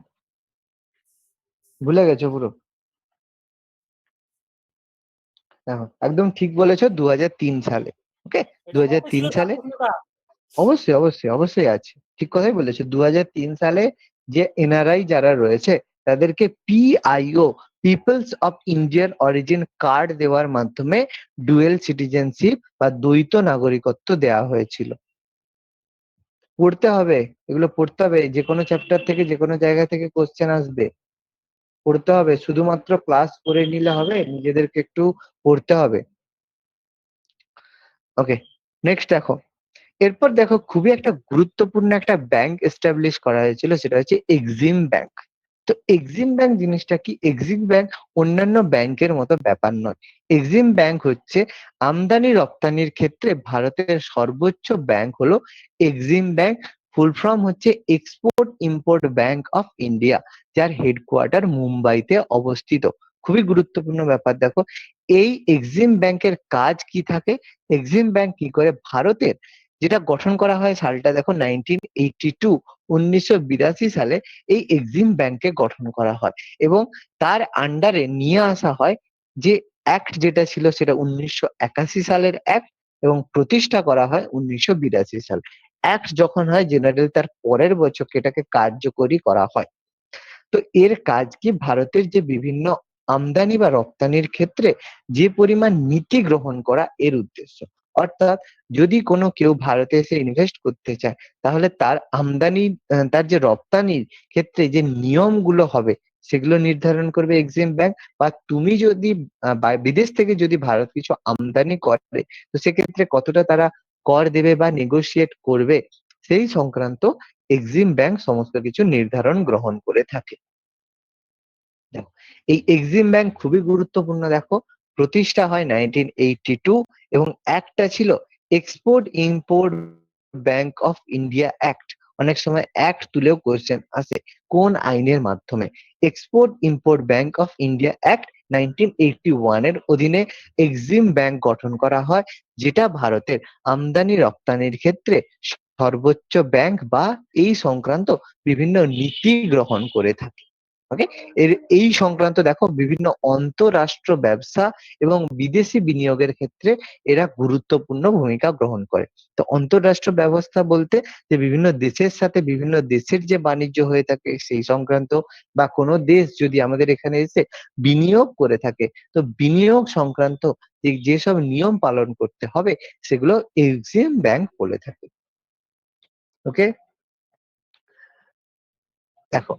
ভুলে গেছো পুরো? দেখো, একদম ঠিক বলেছো, 2003 সালে। ওকে, এটা মনে ছিল 2003 স্যার সালে। প্রশ্নটা। অবশ্যই অবশ্যই অবশ্যই আছে, ঠিক কথাই বলেছো। 2003 সালে যে এনআরআই যারা রয়েছে তাদেরকে PIO, peoples of Indian origin card দেওয়ার মাধ্যমে ডুয়েল সিটিজেনশিপ বা দ্বৈত নাগরিকত্ব দেওয়া হয়েছিল। পড়তে হবে, এগুলো পড়তে হবে, যে কোনো চ্যাপ্টার থেকে যে কোনো জায়গা থেকে কোশ্চেন আসবে, পড়তে হবে। শুধুমাত্র ক্লাস করে নিলে হবে, নিজেদেরকে একটু পড়তে হবে। ওকে, নেক্সট দেখো। এরপর দেখো, খুবই একটা গুরুত্বপূর্ণ একটা ব্যাংক এস্টাবলিশ করা হয়েছিল, সেটা হচ্ছে এক্সিম ব্যাংক। তো এক্সিম ব্যাংক জিনিসটা কি? এক্সিম ব্যাংক অন্যান্য ব্যাংকের মতো ব্যাপার নয়। এক্সিম ব্যাংক হচ্ছে আমদানি রপ্তানির ক্ষেত্রে ভারতের সর্বোচ্চ ব্যাংক হলো এক্সিম ব্যাংক। ফুল ফর্ম হচ্ছে export import bank of India, যার হেডকোয়ার্টার মুম্বাইতে অবস্থিত। খুবই গুরুত্বপূর্ণ ব্যাপার। দেখো, এই এক্সিম ব্যাংকের কাজ কি থাকে? এক্সিম ব্যাংক কি করে? ভারতের যেটা গঠন করা হয় সালটা দেখো, 1982, 1982 সালে এই এক্সিম ব্যাংককে গঠন করা হয় এবং তার আন্ডারে নিয়ে আসা হয় যে অ্যাক্ট যেটা ছিল সেটা 1981 সালের অ্যাক্ট, এবং প্রতিষ্ঠা করা হয় 1982 সাল। অ্যাক্ট যখন হয়, জেনারেল তার পরের বছর এটাকে কার্যকরী করা হয়। তো এর কাজ কি? ভারতের যে বিভিন্ন আমদানি বা রপ্তানির ক্ষেত্রে যে পরিমাণ নীতি গ্রহণ করা এর উদ্দেশ্য। অর্থাৎ যদি কোনো কেউ ভারতে এসে ইনভেস্ট করতে চায়, তাহলে তার আমদানি, তার যে রপ্তানির ক্ষেত্রে যে নিয়মগুলো হবে সেগুলো নির্ধারণ করবে এক্সিম ব্যাংক। বা তুমি যদি বিদেশ থেকে যদি ভারত কিছু আমদানি করে, তো সেক্ষেত্রে কতটা তারা কর দেবে বা নেগোশিয়েট করবে, সেই সংক্রান্ত এক্সিম ব্যাংক সমস্ত কিছু নির্ধারণ গ্রহণ করে থাকে। দেখো, এই এক্সিম ব্যাংক খুবই গুরুত্বপূর্ণ। দেখো, প্রতিষ্ঠা হয় 1982 এবং একটা ছিল export import bank of India act. অনেক সময় অ্যাক্ট তুলেও কোশ্চেন আসে, কোন আইনের মাধ্যমে? Export import bank of India act 1981 এর অধীনে এক্সিম ব্যাংক গঠন করা হয়, যেটা ভারতের আমদানি রপ্তানির ক্ষেত্রে সর্বোচ্চ ব্যাংক বা এই সংক্রান্ত বিভিন্ন নীতি গ্রহণ করে থাকে। ওকে, এই সংক্রান্ত দেখো বিভিন্ন অন্তরাষ্ট্র ব্যবসা এবং বিদেশি বিনিয়োগের ক্ষেত্রে এরা গুরুত্বপূর্ণ ভূমিকা গ্রহণ করে। তো অন্তরাষ্ট্র ব্যবস্থা বলতে যে বিভিন্ন দেশের সাথে বিভিন্ন দেশের যে বাণিজ্য হয়ে থাকে সেই সংক্রান্ত, বা কোনো দেশ যদি আমাদের এখানে এসে বিনিয়োগ করে থাকে, তো বিনিয়োগ সংক্রান্ত যেসব নিয়ম পালন করতে হবে সেগুলো এক্সিম ব্যাংক বলে থাকে। ওকে, দেখো,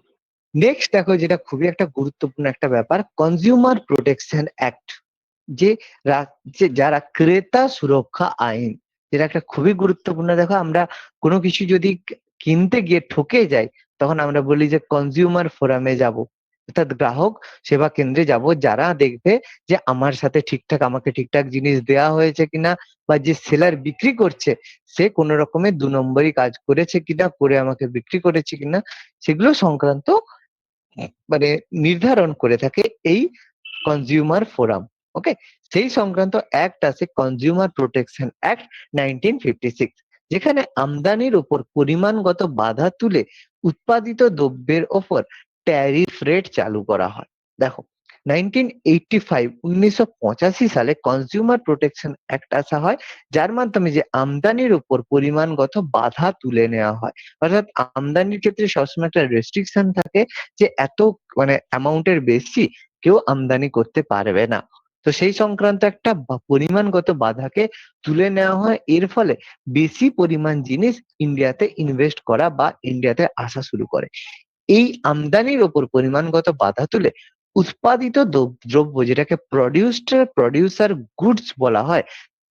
নেক্সট দেখো, যেটা খুবই একটা গুরুত্বপূর্ণ একটা ব্যাপার, কনজিউমার প্রোটেকশন অ্যাক্ট। যে যারা ক্রেতা সুরক্ষা আইন, যেটা একটা খুবই গুরুত্বপূর্ণ। দেখো, আমরা কোনো কিছু যদি কিনতে গিয়ে ঠকে যাই, তখন আমরা বলি যে কনজিউমার ফোরামে যাব, অর্থাৎ গ্রাহক সেবা কেন্দ্রে যাব, যারা দেখবে যে আমার সাথে ঠিকঠাক, আমাকে ঠিকঠাক জিনিস দেওয়া হয়েছে কিনা, বা যে সেলার বিক্রি করছে সে কোনো রকমের 2 নম্বরই কাজ করেছে কিনা, করে আমাকে বিক্রি করেছে কিনা, সেগুলো সংক্রান্ত মানে নির্ধারণ করে থাকে এই কনজিউমার ফোরাম। ওকে, সেই সংক্রান্ত অ্যাক্ট আছে কনজিউমার প্রোটেকশন অ্যাক্ট 1956, যেখানে আমদানির উপর পরিমাণগত বাধা তুলে উৎপাদিত দ্রব্যের ওপর ট্যারিফ রেট চালু করা হয়। দেখো, 1985 সালে কনজিউমার প্রোটেকশন অ্যাক্ট আসা হয়, যার মাধ্যমে যে আমদানির উপর পরিমাণগত বাধা তুলে নেওয়া হয়। অর্থাৎ আমদানির ক্ষেত্রে সবসময় একটা রেস্ট্রিকশন থাকে যে এত, মানে অ্যামাউন্টের বেশি কেউ আমদানি করতে পারবে না। তো তো সেই সংক্রান্ত একটা পরিমাণগত বাধাকে তুলে নেওয়া হয়, এর ফলে বেশি পরিমাণ জিনিস ইন্ডিয়াতে ইনভেস্ট করা বা ইন্ডিয়াতে আসা শুরু করে। এই আমদানির ওপর পরিমাণগত বাধা তুলে উৎপাদিত দ্রব্য, যেটাকে প্রডিউসার গুডস বলা হয়,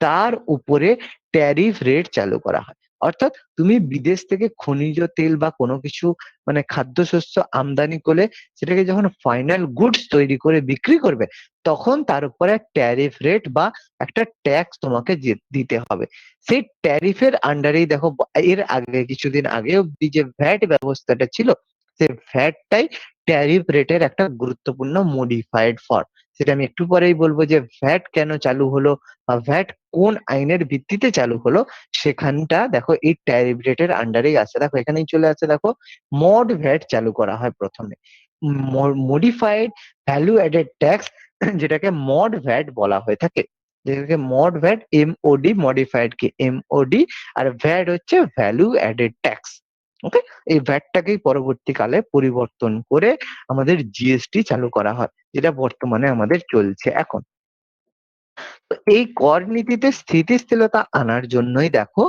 তার উপরে ট্যারিফ রেট চালু করা হয়। অর্থাৎ তুমি বিদেশ থেকে খনিজ তেল বা কোনো কিছু মানে খাদ্যশস্য আমদানি করলে সেটাকে যখন ফাইনাল গুডস তৈরি করে বিক্রি করবে, তখন তার উপরে ট্যারিফ রেট বা একটা ট্যাক্স তোমাকে দিতে হবে। সেই ট্যারিফের আন্ডারেই দেখো, এর আগে কিছুদিন আগে অব্দি যে ভ্যাট ব্যবস্থাটা ছিল, সে ভ্যাটটাই ট্যারিফ রেটের একটা গুরুত্বপূর্ণ মডিফাইড ফর্ম। সেটা আমি একটু পরেই বলবো যে ভ্যাট কেন চালু হলো বা ভ্যাট কোন আইনের ভিত্তিতে চালু হলো। সেখানটা দেখো এই ট্যারিফ রেটের আন্ডারেই আছে। দেখো এখানেই চলে আসে, দেখো মড ভ্যাট চালু করা হয় প্রথমে। মডিফাইড ভ্যালু অ্যাডেড ট্যাক্স, যেটাকে মড ভ্যাট বলা হয়ে থাকে। যেটাকে মড ভ্যাট, এমওডি, মডিফাইড কি এমওডি, আর ভ্যাট হচ্ছে ভ্যালু অ্যাডেড ট্যাক্স। ওকে, এই ভ্যাটটাকেই পরবর্তীকালে পরিবর্তন করে আমাদের জিএসটি চালু করা হয়, যেটা বর্তমানে আমাদের চলছে এখন। তো এই কর নীতিতে স্থিতিশীলতা আনার জন্যই দেখো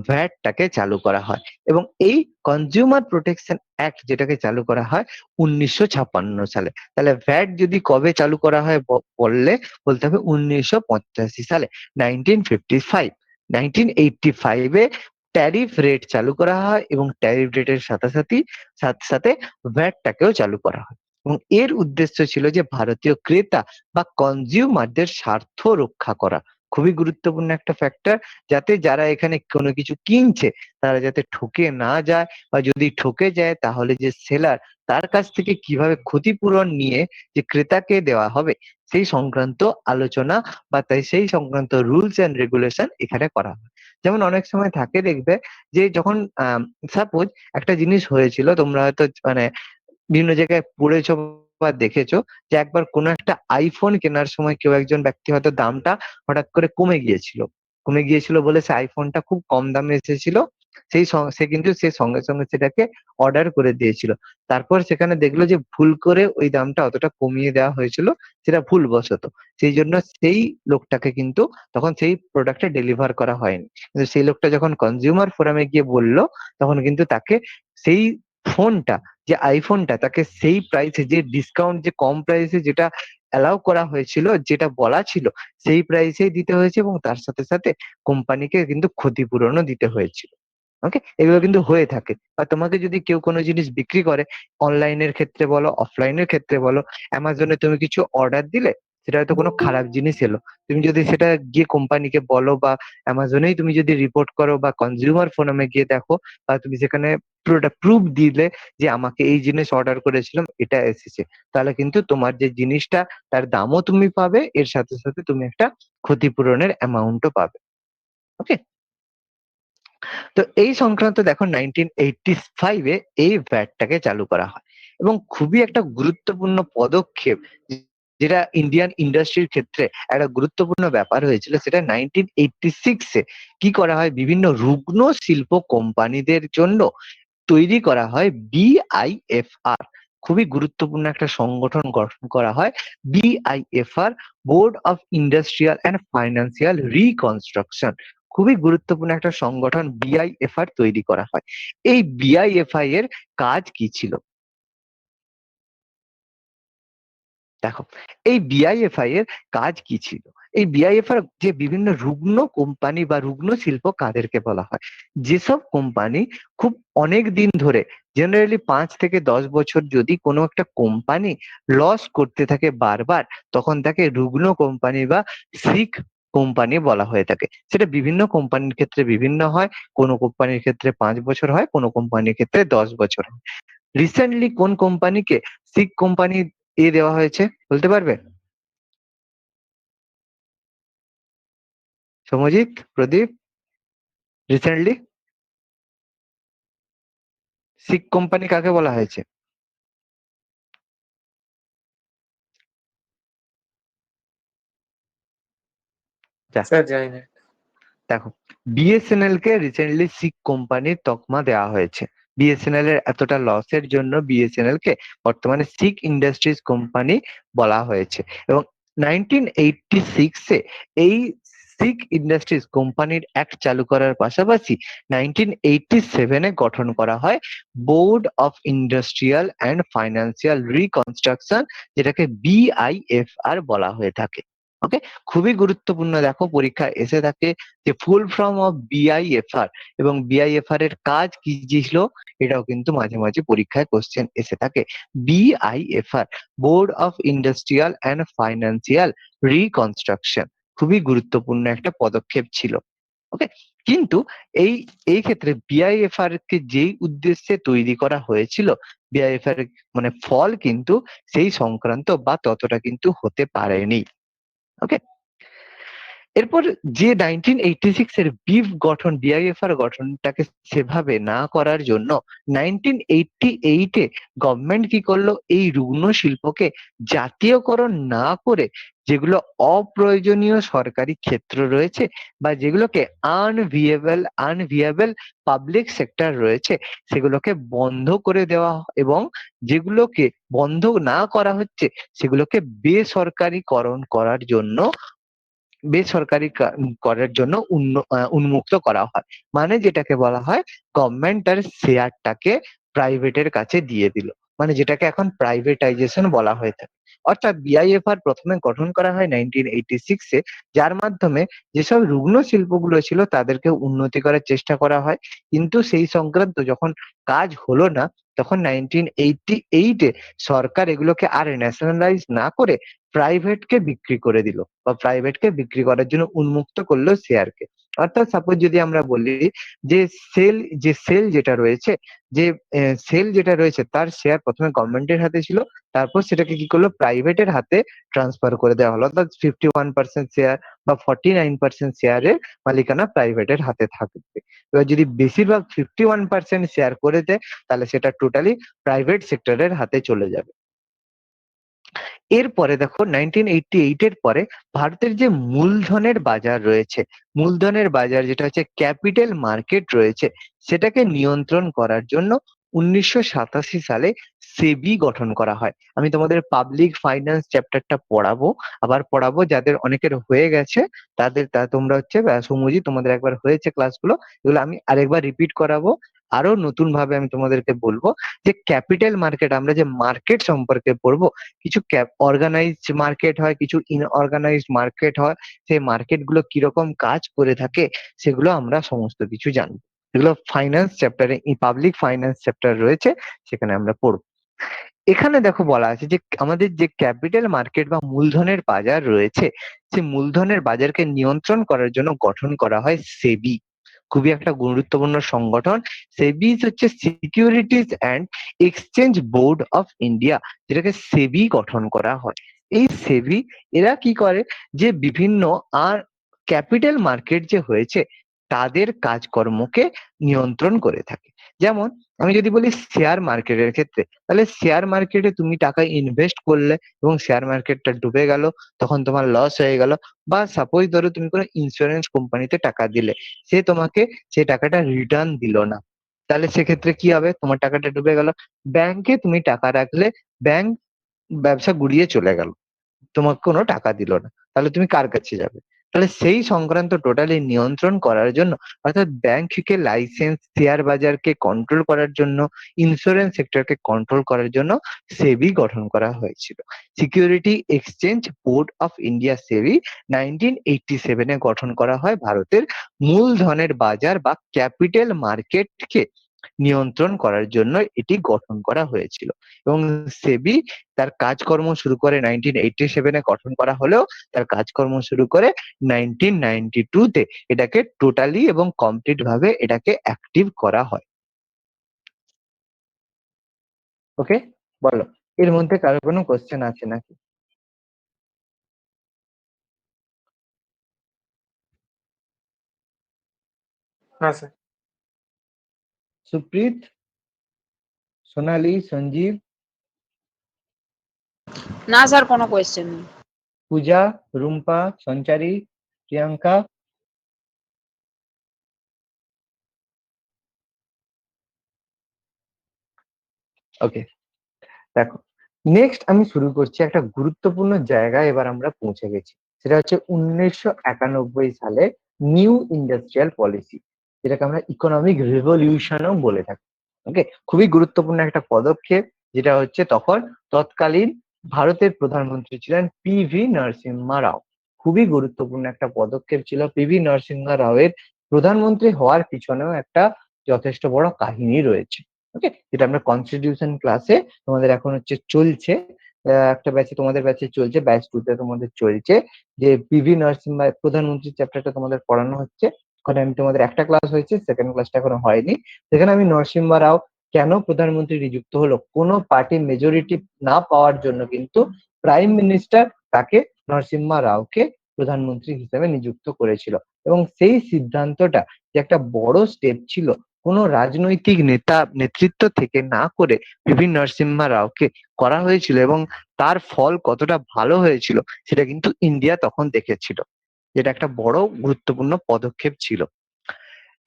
ভ্যাটটাকে চালু করা হয়। এবং এই কনজিউমার প্রোটেকশন অ্যাক্ট যেটাকে চালু করা হয় 1956 সালে। তাহলে ভ্যাট যদি কবে চালু করা হয় বললে বলতে হবে 1985 সালে, 1955। 1985 এ ট্যারিফ রেট চালু করা হয় এবং ট্যারিফ রেটের সাথে সাথে ভ্যাটটাকেও চালু করা হয়। এবং এর উদ্দেশ্য ছিল যে ভারতীয় ক্রেতা বা কনজিউমারদের স্বার্থ রক্ষা করা। খুবই গুরুত্বপূর্ণ একটা ফ্যাক্টর, যাতে যারা এখানে কোনো কিছু কিনছে তারা যাতে ঠকে না যায়, বা যদি ঠকে যায় তাহলে যে সেলার, তার কাছ থেকে কিভাবে ক্ষতিপূরণ নিয়ে যে ক্রেতাকে দেওয়া হবে, সেই সংক্রান্ত আলোচনা বা তাই সেই সংক্রান্ত রুলস এন্ড রেগুলেশন এখানে করা হয়। যেমন অনেক সময় থাকে দেখবে যে যখন সাপোজ একটা জিনিস হয়েছিল, তোমরা হয়তো মানে বিভিন্ন জায়গায় পড়েছো বা দেখেছো যে একবার কোনো একটা আইফোন কেনার সময় কেউ একজন ব্যক্তি হয়তো দামটা হঠাৎ করে কমে গিয়েছিল বলে সে আইফোনটা খুব কম দামে এসেছিল। সে কিন্তু সে সঙ্গে সঙ্গে সেটাকে অর্ডার করে দিয়েছিল। তারপর সেখানে দেখলো যে ভুল করে ওই দামটা অতটা কমিয়ে দেওয়া হয়েছিল, সেটা ভুলবশত। সেই জন্য সেই লোকটাকে কিন্তু তখন সেই প্রোডাক্টটা ডেলিভার করা হয়নি। কিন্তু সেই লোকটা যখন কনজিউমার ফোরামে গিয়ে বলল, তখন কিন্তু তাকে সেই ফোনটা, যে আইফোনটা, তাকে সেই প্রাইসে, যে ডিসকাউন্ট, যে কম প্রাইসে যেটা অ্যালাউ করা হয়েছিল, যেটা বলা ছিল, সেই প্রাইসেই দিতে হয়েছে এবং তার সাথে সাথে কোম্পানিকে কিন্তু ক্ষতিপূরণও দিতে হয়েছিল। ওকে, এগুলো কিন্তু হয়ে থাকে। আর তোমাকে যদি কেউ কোনো জিনিস বিক্রি করে, অনলাইনের ক্ষেত্রে বলো, অফলাইনের ক্ষেত্রে বলো, অ্যামাজনে তুমি কিছু অর্ডার দিলে, সেটা হয়তো কোনো খারাপ জিনিস এলো, তুমি যদি সেটা গিয়ে কোম্পানিকে বলো বা অ্যামাজনেই তুমি যদি রিপোর্ট করো বা কনজিউমার ফোরামে গিয়ে দেখো, বা তুমি সেখানে পুরোটা প্রুফ দিলে যে আমাকে এই জিনিস অর্ডার করেছিলাম, এটা এসেছে, তাহলে কিন্তু তোমার যে জিনিসটা তার দামও তুমি পাবে, এর সাথে সাথে তুমি একটা ক্ষতিপূরণের অ্যামাউন্টও পাবে। ওকে, তো এই সংক্রান্ত দেখো 1985 এ এই ভ্যাটটাকে চালু করা হয় এবং খুবই একটা গুরুত্বপূর্ণ পদক্ষেপ, যেটা ইন্ডিয়ান ইন্ডাস্ট্রির ক্ষেত্রে একটা গুরুত্বপূর্ণ ব্যাপার হয়েছিল। সেটা 1986 এ কি করা হয়, বিভিন্ন রুগ্ন শিল্প কোম্পানিদের জন্য তৈরি করা হয় বিআইএফআর। খুবই গুরুত্বপূর্ণ একটা সংগঠন গঠন করা হয়, BIFR, board of industrial and financial reconstruction. খুবই গুরুত্বপূর্ণ একটা সংগঠন বিআইএফআর তৈরি করা হয়। এই বিআইএফআই এর কাজ কি ছিল দেখো, এই বিআইএফআই এর কাজ কি ছিল? এই বিআইএফআই যে বিভিন্ন রুগ্ন কোম্পানি বা রুগ্ন শিল্প কাদেরকে বলা হয়, যেসব কোম্পানি খুব অনেক দিন ধরে, জেনারেলি 5 থেকে 10 বছর যদি কোনো একটা কোম্পানি লস করতে থাকে বারবার, তখন তাকে রুগ্ন কোম্পানি বা সিক কোম্পানি বলা হয়ে থাকে। সেটা বিভিন্ন কোম্পানির ক্ষেত্রে বিভিন্ন হয়। কোনো কোম্পানির ক্ষেত্রে 5 বছর হয়, কোনো কোম্পানির ক্ষেত্রে 10 বছর হয়। রিসেন্টলি কোন কোম্পানিকে সিক কোম্পানি দেওয়া হয়েছে বলতে পারবে? সমাজিত, প্রদীপ, রিসেন্টলি সিক কোম্পানি কাকে বলা হয়েছে? যা, স্যার জানি না। দেখো, বিএসএনএল কে রিসেন্টলি সিক কোম্পানির তকমা দেওয়া হয়েছে। বিএসএনএল এর এতটা লসের জন্য বিএসএনএল কে বর্তমানে সিক ইন্ডাস্ট্রিজ কোম্পানি বলা হয়েছে। এবং 1986 এ এই শিখ ইন্ডাস্ট্রিজ কোম্পানির অ্যাক্ট চালু করার পাশাপাশি 1987 এ গঠন করা হয় board of industrial and financial reconstruction, যেটাকে BIFR বলা হয়ে থাকে। ওকে, খুবই গুরুত্বপূর্ণ, দেখো পরীক্ষায় এসে থাকে যে ফুল ফর্ম অফ BIFR এবং BIFR এর কাজ কি ছিল, এটাও কিন্তু মাঝে মাঝে পরীক্ষায় কোশ্চেন এসে থাকে। BIFR, board of industrial and financial reconstruction, খুবই গুরুত্বপূর্ণ একটা পদক্ষেপ ছিল। ওকে, কিন্তু এই এই ক্ষেত্রে BIFR কে যেই উদ্দেশ্যে তৈরি করা হয়েছিল, BIFR মানে ফল কিন্তু সেই সংক্রান্ত বা ততটা কিন্তু হতে পারেনি। ওকে, এরপর যে 1986 এর BIFR গঠনটাকে সেভাবে না করার জন্য 1988 এ গভর্নমেন্ট কি করলো, এই রুগ্ন শিল্পকে জাতীয়করণ না করে যেগুলো অপ্রয়োজনীয় সরকারি ক্ষেত্র রয়েছে বা যেগুলোকে আনভিয়েবল পাবলিক সেক্টর রয়েছে, সেগুলোকে বন্ধ করে দেওয়া এবং যেগুলোকে বন্ধ না করা হচ্ছে সেগুলোকে বেসরকারিকরণ করার জন্য করার জন্য উন্মুক্ত করা হয়। মানে যেটাকে বলা হয় গভর্নমেন্ট তার শেয়ারটাকে প্রাইভেটের কাছে দিয়ে দিল, মানে যেটাকে এখন প্রাইভেটাইজেশন বলা হয়ে থাকে। অর্থাৎ BIFR প্রথমে গঠন করা হয় 1986 এ, যার মাধ্যমে যেসব রুগ্ন শিল্পগুলো ছিল তাদেরকে উন্নতি করার চেষ্টা করা হয়। কিন্তু সেই সংক্রান্ত যখন কাজ হলো না, তখন 1988 এ সরকার এগুলোকে আর ন্যাশনালাইজ না করে প্রাইভেটকে বিক্রি করে দিল বা প্রাইভেটকে বিক্রি করার জন্য উন্মুক্ত করলো শেয়ারকে। অর্থাৎ সাপোজ যদি আমরা বলি যে সেল যেটা রয়েছে, যে সেল যেটা রয়েছে তার শেয়ার প্রথমে গভর্নমেন্টের হাতে ছিল, তারপর সেটাকে কি করলো প্রাইভেটের হাতে ট্রান্সফার করে দেওয়া হলো। অর্থাৎ 51% শেয়ার বা 49% শেয়ারের মালিকানা প্রাইভেটের হাতে থাকবে। এবার যদি বেশিরভাগ 51% শেয়ার করে দেয়, তাহলে সেটা টোটালি প্রাইভেট সেক্টরের হাতে চলে যাবে। এরপরে দেখো 1988 এর পরে ভারতের যে মূলধনের বাজার রয়েছে, মূলধনের বাজার যেটা হচ্ছে ক্যাপিটাল মার্কেট রয়েছে, সেটাকে নিয়ন্ত্রণ করার জন্য 1987 সালে সেবি গঠন করা হয়। আমি তোমাদের পাবলিক ফাইন্যান্স চ্যাপ্টারটা পড়াবো, আবার পড়াবো, যাদের অনেকের হয়ে গেছে তা তোমরা হচ্ছে সৌম্যজি তোমাদের একবার হয়েছে ক্লাসগুলো, এগুলো আমি আরেকবার রিপিট করাবো। আরো নতুন ভাবে আমি তোমাদেরকে বলবো যে ক্যাপিটাল মার্কেট, আমরা যে মার্কেট সম্পর্কে পড়বো, কিছু অর্গানাইজড মার্কেট হয়, কিছু ইনঅর্গানাইজড মার্কেট হয়, সেই মার্কেট গুলো কিরকম কাজ করে থাকে সেগুলো আমরা সমস্ত কিছু জানবো। এগুলো ফাইন্যান্স চ্যাপ্টারে, পাবলিক ফাইন্যান্স চ্যাপ্টার রয়েছে, সেখানে আমরা পড়বো। এখানে দেখো বলা আছে যে আমাদের যে ক্যাপিটাল মার্কেট বা মূলধনের বাজার রয়েছে, সেই মূলধনের বাজারকে নিয়ন্ত্রণ করার জন্য গঠন করা হয় সেবি। খুবই একটা গুরুত্বপূর্ণ সংগঠন। সেবি হচ্ছে securities and exchange board of India, যেটাকে সেবি গঠন করা হয়। এই সেবি এরা কি করে, যে বিভিন্ন আর ক্যাপিটাল মার্কেট যে হয়েছে তাদের কাজকর্মকে নিয়ন্ত্রণ করে থাকে। যেমন আমি যদি বলি শেয়ার মার্কেটের ক্ষেত্রে, তাহলে শেয়ার মার্কেটে তুমি টাকা ইনভেস্ট করলে এবং শেয়ার মার্কেটটা ডুবে গেল, তখন তোমার লস হয়ে গেল। বা সাপোজ ধরো তুমি কোনো ইন্স্যুরেন্স কোম্পানিতে টাকা দিলে, সে তোমাকে সেই টাকাটা রিটার্ন দিল না, তাহলে সেক্ষেত্রে কি হবে, তোমার টাকাটা ডুবে গেল। ব্যাংকে তুমি টাকা রাখলে, ব্যাংক ব্যবসা গুড়িয়ে চলে গেল, তোমাকে কোনো টাকা দিল না, তাহলে তুমি কার কাছে যাবে? তাহলে সেই সংক্রান্ত টোটালি নিয়ন্ত্রণ করার জন্য, অর্থাৎ ব্যাংককে লাইসেন্স, শেয়ার বাজারকে কন্ট্রোল করার জন্য, ইন্স্যুরেন্স সেক্টরকে কন্ট্রোল করার জন্য সেবি গঠন করা হয়েছিল। Security exchange board of India SEBI 1987 এ গঠন করা হয় ভারতের মূলধনের বাজার বা ক্যাপিটাল মার্কেটকে নিয়ন্ত্রণ করার জন্য এটি গঠন করা হয়েছিল। এবং সেবি তার কাজকর্ম শুরু করে 1987 এ গঠন করা হলেও তার কাজকর্ম শুরু করে 1992 তে এটাকে টোটালি এবং কমপ্লিট ভাবে এটাকে অ্যাক্টিভ করা হয়। ওকে, বলো এর মধ্যে কারো কোনো কোশ্চেন আছে নাকি? হ্যাঁ স্যার। সুপ্রীত, সোনালী, সঞ্জীব, না স্যার, কোনো কোয়েশ্চেন নেই। পূজা, রুম্পা, সঞ্চারী, প্রিয়াঙ্কা? ওকে, দেখো নেক্সট আমি শুরু করছি একটা গুরুত্বপূর্ণ জায়গায়, এবার আমরা পৌঁছে গেছি। সেটা হচ্ছে 1991 সালে নিউ ইন্ডাস্ট্রিয়াল পলিসি, যেটাকে আমরা ইকোনমিক রেভলিউশনও বলে থাকি। ওকে, খুবই গুরুত্বপূর্ণ একটা পদক্ষেপ, যেটা হচ্ছে তৎকালীন ভারতের প্রধানমন্ত্রী ছিলেন পিভি নরসিম্হা রাও। খুবই গুরুত্বপূর্ণ একটা পদক্ষেপ ছিল। পিভি নরসিম্হা রাও এর প্রধানমন্ত্রী হওয়ার পিছনেও একটা যথেষ্ট বড় কাহিনী রয়েছে। ওকে, যেটা আমরা কনস্টিটিউশন ক্লাসে তোমাদের এখন হচ্ছে চলছে, একটা ব্যাচে তোমাদের ব্যাচে চলছে, ব্যাচ 2 তে তোমাদের চলছে, যে পিভি নরসিম্হা প্রধানমন্ত্রীর চ্যাপ্টারটা তোমাদের পড়ানো হচ্ছে। ওখানে আমি তোমাদের একটা ক্লাস হয়েছে, সেকেন্ড ক্লাসটা এখনো হয়নি। সেখানে আমি নরসিম্হা রাও কেন প্রধানমন্ত্রী নিযুক্ত হলো, কোনো পার্টি মেজরিটি না পাওয়ার জন্য কিন্তু প্রাইম মিনিস্টার তাকে, নরসিম্হা রাওকে প্রধানমন্ত্রী হিসেবে নিযুক্ত করেছিল। এবং সেই সিদ্ধান্তটা যে একটা বড় স্টেপ ছিল, কোনো রাজনৈতিক নেতৃত্ব থেকে না করে পিভি নরসিম্হা রাওকে করা হয়েছিল, এবং তার ফল কতটা ভালো হয়েছিল সেটা কিন্তু ইন্ডিয়া তখন দেখেছিল, যেটা একটা বড় গুরুত্বপূর্ণ পদক্ষেপ ছিল।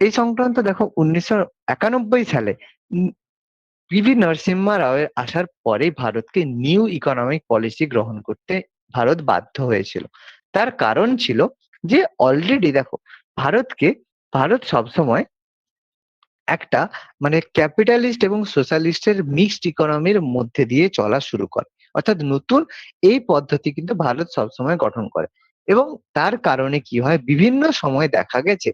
এই সংক্রান্ত দেখো 1991 সালে পিভি নরসিম্হা রাওয়ের আসার পরেই ভারতকে নিউ ইকোনমিক পলিসি গ্রহণ করতে ভারত বাধ্য হয়েছিল। তার কারণ ছিল যে অলরেডি দেখো, ভারতকে ভারত সবসময় একটা মানে ক্যাপিটালিস্ট এবং সোশ্যালিস্টের মিক্সড ইকোনমির মধ্যে দিয়ে চলা শুরু করে। অর্থাৎ নতুন এই পদ্ধতি কিন্তু ভারত সবসময় গঠন করে। এবং তার কারণে কি হয়, বিভিন্ন সময় দেখা গেছে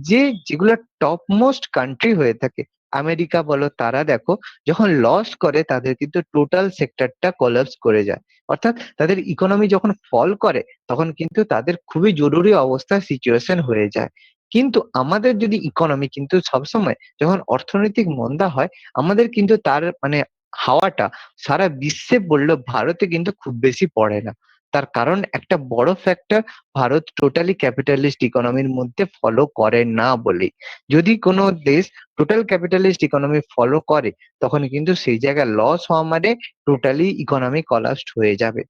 যে যেগুলো টপ মোস্ট কান্ট্রি হয়ে থাকে, আমেরিকা বলো, তারা দেখো যখন লস করে তাদের কিন্তু টোটাল সেক্টরটা কোলাপস করে যায়। অর্থাৎ তাদের ইকোনমি যখন ফল করে তখন কিন্তু তাদের খুবই জরুরি অবস্থা সিচুয়েশন হয়ে যায়। কিন্তু আমাদের যদি ইকোনমি কিন্তু সবসময় যখন অর্থনৈতিক মন্দা হয়, আমাদের কিন্তু তার মানে হাওয়াটা সারা বিশ্বে পড়লেও ভারতে কিন্তু খুব বেশি পড়ে না। তার কারণ একটা বড় ফ্যাক্টর, ভারত টোটালি ক্যাপিটালিস্ট ইকোনমির মধ্যে ফলো করে না বলেই। যদি কোনো দেশ টোটাল ক্যাপিটালিস্ট ইকোনমি ফলো করে, তখন কিন্তু সেই জায়গায় লস হওয়া মানে টোটালি ইকোনমি কলাপসড হয়ে যাবে।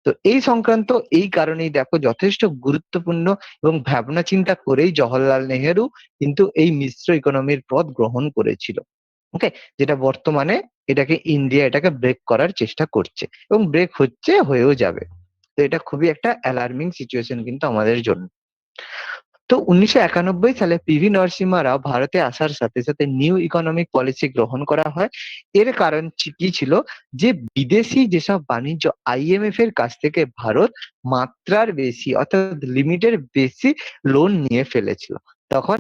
তো এই সংক্রান্ত এই কারণেই দেখো যথেষ্ট গুরুত্বপূর্ণ এবং ভাবনা চিন্তা করেই জওহরলাল নেহেরু কিন্তু এই মিশ্র ইকোনমির পথ গ্রহণ করেছিল। ওকে, যেটা বর্তমানে ইন্ডিয়া এটাকে ব্রেক করার চেষ্টা করছে, এবং ব্রেক হচ্ছে, হয়েও যাবে। তো এটা খুবই একটা অ্যালার্মিং সিচুয়েশন কিন্তু আমাদের জন্য। তো 1991 সালে পিভি নরসিম্হা রাও ভারতে আসার সাথে সাথে নিউ ইকোনমিক পলিসি গ্রহণ করা হয়। এর কারণ কি ছিল, যে বিদেশি যেসব বাণিজ্য আইএমএফ এর কাছ থেকে ভারত মাত্রার বেশি অর্থাৎ লিমিটের বেশি লোন নিয়ে ফেলেছিল। তখন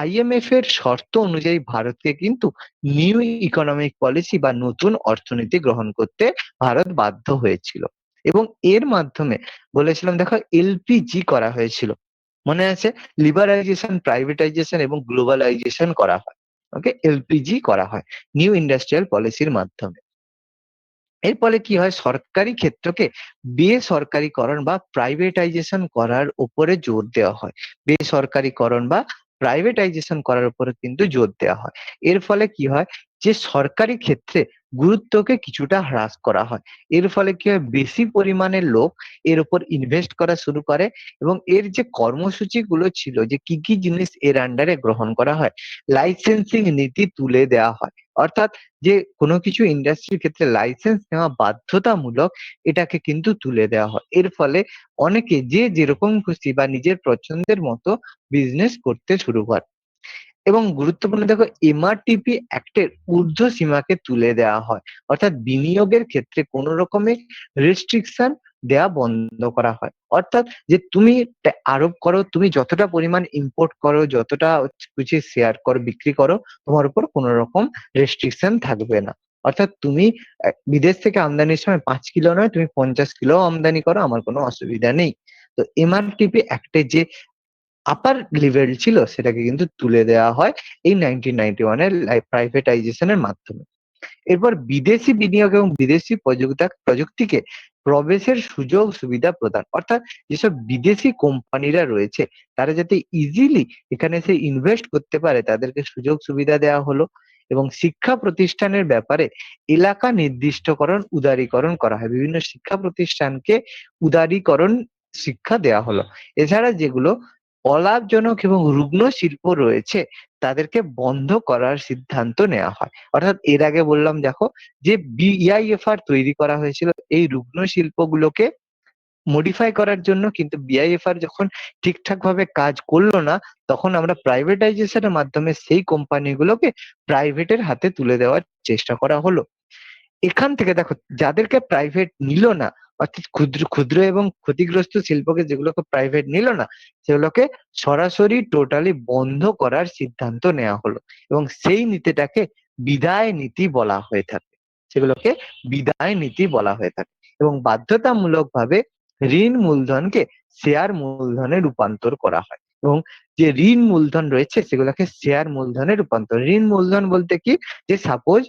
আইএমএফ এর শর্ত অনুযায়ী ভারতকে কিন্তু নিউ ইকোনমিক পলিসি বা নতুন অর্থনীতি গ্রহণ করতে ভারত বাধ্য হয়েছিল। এবং এর মাধ্যমে বলেছিলাম দেখো, এলপিজি করা হয়েছিল, মনে আছে? লিবারাইজেশন, প্রাইভেটাইজেশন এবং গ্লোবালাইজেশন করা হয়। ওকে, এলপিজি করা হয় নিউ ইন্ডাস্ট্রিয়াল পলিসির মাধ্যমে। এর ফলে কি হয়, সরকারি ক্ষেত্রকে বেসরকারিকরণ বা প্রাইভেটাইজেশন করার উপরে জোর দেওয়া হয়। বেসরকারিকরণ বা প্রাইভেটাইজেশন করার উপরে কিন্তু জোর দেওয়া হয়। এর ফলে কি হয়, যে সরকারি ক্ষেত্রে গুরুত্বকে কিছুটা হ্রাস করা হয়। এর ফলে কি হয়, বেশি পরিমাণে লোক এর উপর ইনভেস্ট করা শুরু করে, এবং এর যে কর্মসূচিগুলো ছিল, যে কি কি জিনিস এর আন্ডারে গ্রহণ করা হয়, লাইসেন্সিং নীতি তুলে দেওয়া হয়। অর্থাৎ যে কোনো কিছু ইন্ডাস্ট্রির ক্ষেত্রে লাইসেন্স নেওয়া বাধ্যতামূলক, এটাকে কিন্তু তুলে দেওয়া হয়। এর ফলে অনেকে যে যেরকম খুশি বা নিজের পছন্দের মতো বিজনেস করতে শুরু করে। এবং গুরুত্বপূর্ণ দেখো, এমআরটিপি অ্যাক্টের ঊর্ধ্ব সীমাকে তুলে দেওয়া হয়। অর্থাৎ বিনিয়োগের ক্ষেত্রে কোনো রকমের রেস্ট্রিকশন দেওয়া বন্ধ করা হয়। অর্থাৎ যে তুমি আরোপ করো, তুমি যতটা পরিমাণ ইম্পোর্ট করো, যতটা কিছু শেয়ার করো, বিক্রি করো, তোমার উপর কোনো রকম রেস্ট্রিকশন থাকবে না। অর্থাৎ তুমি বিদেশ থেকে আমদানির সময় 5 কিলো নয়, তুমি 50 কিলো আমদানি করো, আমার কোনো অসুবিধা নেই। তো এমআরটিপি অ্যাক্টে যে আপার লেভেল ছিল, সেটাকে কিন্তু তুলে দেওয়া হয় এই 1991 এর প্রাইভেটাইজেশন এর মাধ্যমে। এরপর বিদেশি বিনিয়োগ এবং বিদেশি প্রযুক্তিকে প্রবেশের সুযোগ সুবিধা প্রদান। অর্থাৎ যেসব বিদেশি কোম্পানিরা রয়েছে, তারা যাতে ইজিলি এখানে এসে ইনভেস্ট করতে পারে, তাদেরকে সুযোগ সুবিধা দেওয়া হলো। এবং শিক্ষা প্রতিষ্ঠানের ব্যাপারে এলাকা নির্দিষ্টকরণ, উদারীকরণ করা হয়। বিভিন্ন শিক্ষা প্রতিষ্ঠানকে উদারীকরণ শিক্ষা দেওয়া হলো। এছাড়া যেগুলো অলাভজনক এবং রুগ্ন শিল্প রয়েছে তাদেরকে বন্ধ করার সিদ্ধান্ত নেওয়া হয়। অর্থাৎ এর আগে বললাম দেখো যে বিআইএফআর তৈরি করা হয়েছিল এই রুগ্ন শিল্পগুলোকে মডিফাই করার জন্য, কিন্তু বিআইএফআর যখন ঠিকঠাক ভাবে কাজ করলো না তখন আমরা প্রাইভেটাইজেশনের মাধ্যমে সেই কোম্পানিগুলোকে প্রাইভেটের হাতে তুলে দেওয়ার চেষ্টা করা হলো। এখান থেকে দেখো যাদেরকে প্রাইভেট নিল না, অর্থাৎ ক্ষুদ্র ক্ষুদ্র এবং ক্ষতিগ্রস্ত শিল্পকে যেগুলোকে প্রাইভেট নিল না সেগুলোকে সরাসরি টোটালি বন্ধ করার সিদ্ধান্ত নেওয়া হলো এবং সেই নীতিটাকে বিদায় নীতি বলা হয়ে থাকে, সেগুলোকে বিদায় নীতি বলা হয়ে থাকে এবং বাধ্যতামূলক ভাবে ঋণ মূলধনকে শেয়ার মূলধনে রূপান্তর করা হয় এবং যে ঋণ মূলধন রয়েছে সেগুলোকে শেয়ার মূলধনে রূপান্তর। ঋণ মূলধন বলতে কি, যে সাপোজ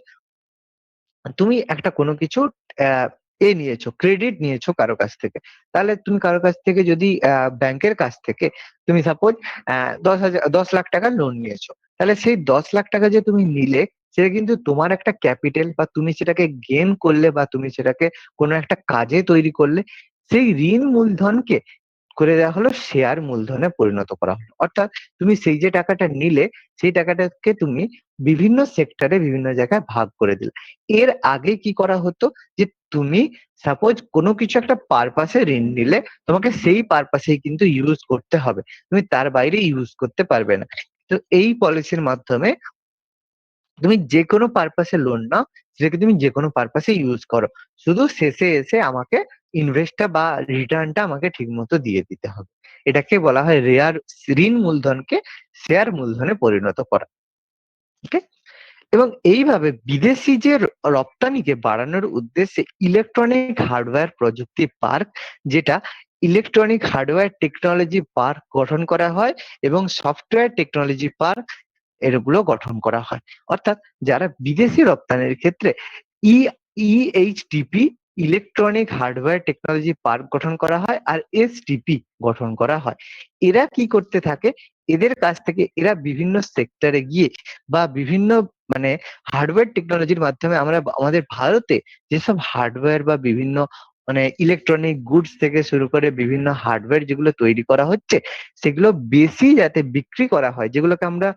তুমি একটা কোনো কিছু নিয়েছো, ক্রেডিট নিয়েছো কারো কাছ থেকে, তাহলে তুমি কারো কাছ থেকে যদি ব্যাংকের কাছ থেকে তুমি সাপোজ 10 লাখ টাকার লোন নিয়েছো, তাহলে সেই 10 লাখ টাকা যে তুমি নিলে সেটা কিন্তু তোমার একটা ক্যাপিটাল, বা তুমি সেটাকে গেন করলে বা তুমি সেটাকে কোনো একটা কাজে তৈরি করলে, সেই ঋণ মূলধনকে করে দেওয়া হলো শেয়ার মূলধনে পরিণত করা হলো। অর্থাৎ তুমি সেই যে টাকাটা নিলে সেই টাকাটাকে তুমি বিভিন্ন সেক্টরে বিভিন্ন জায়গায় ভাগ করে দিলে। এর আগে কি করা হতো, যে তুমি সাপোজ কোনো কিছু একটা পারপাসে ঋণ নিলে তোমাকে সেই পারপাসেই কিন্তু ইউজ করতে হবে, তুমি তার বাইরে ইউজ করতে পারবে না। তো এই পলিসির মাধ্যমে তুমি যে কোনো পারপাসে লোন নাও, সেটাকে তুমি যে কোনো পারপাসে ইউজ করো, শুধু শেষে এসে আমাকে ইনভেস্টটা বা রিটার্নটা আমাকে ঠিক মতো দিয়ে দিতে হবে। এটাকে বলা হয় ঋণ মূলধনকে শেয়ার মূলধনে পরিণত করা। ওকে, এবং এইভাবে বিদেশি যে রপ্তানিকে বাড়ানোর উদ্দেশ্যে ইলেকট্রনিক হার্ডওয়্যার প্রযুক্তি পার্ক, যেটা ইলেকট্রনিক হার্ডওয়্যার টেকনোলজি পার্ক গঠন করা হয় এবং সফটওয়্যার টেকনোলজি পার্ক এগুলো গঠন করা হয়। অর্থাৎ যারা বিদেশি রপ্তানির ক্ষেত্রে ই ইএইচটিপি ইলেকট্রনিক হার্ডওয়্যার টেকনোলজি পার্ক গঠন করা হয় আর এসটিপি গঠন করা হয়। এরা কি করতে থাকে, এদের কাছ থেকে এরা বিভিন্ন সেক্টরে গিয়ে বা বিভিন্ন মানে হার্ডওয়্যার টেকনোলজির মাধ্যমে আমরা আমাদের ভারতে যেসব হার্ডওয়্যার বা বিভিন্ন ইলেকট্রনিক গুডস থেকে শুরু করে বিভিন্ন হার্ডওয়্যার যেগুলো তৈরি করা হচ্ছে সেগুলো বেশি যাতে বিক্রি করা হয়, যেগুলোকে আমরা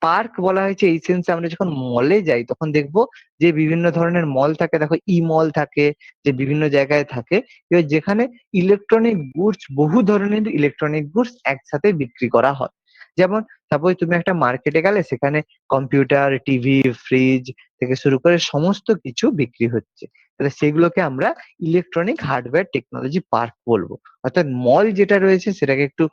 পার্ক বলা হয়েছে। এই সেন্সে আমরা যখন মলে যাই তখন দেখবো যে বিভিন্ন ধরনের মল থাকে, দেখো ই মল থাকে, যে বিভিন্ন জায়গায় থাকে, এবার যেখানে ইলেকট্রনিক গুডস, বহু ধরনের ইলেকট্রনিক গুডস একসাথে বিক্রি করা হয়। যেমন সাপোজ তুমি একটা মার্কেটে গেলে সেখানে কম্পিউটার, টিভি, ফ্রিজ থেকে শুরু করে সমস্ত কিছু বিক্রি হচ্ছে, তাহলে সেগুলোকে আমরা ইলেকট্রনিক হার্ডওয়্যার টেকনোলজি পার্ক বলবো। অর্থাৎ মল যেটা রয়েছে সেটাকে একটু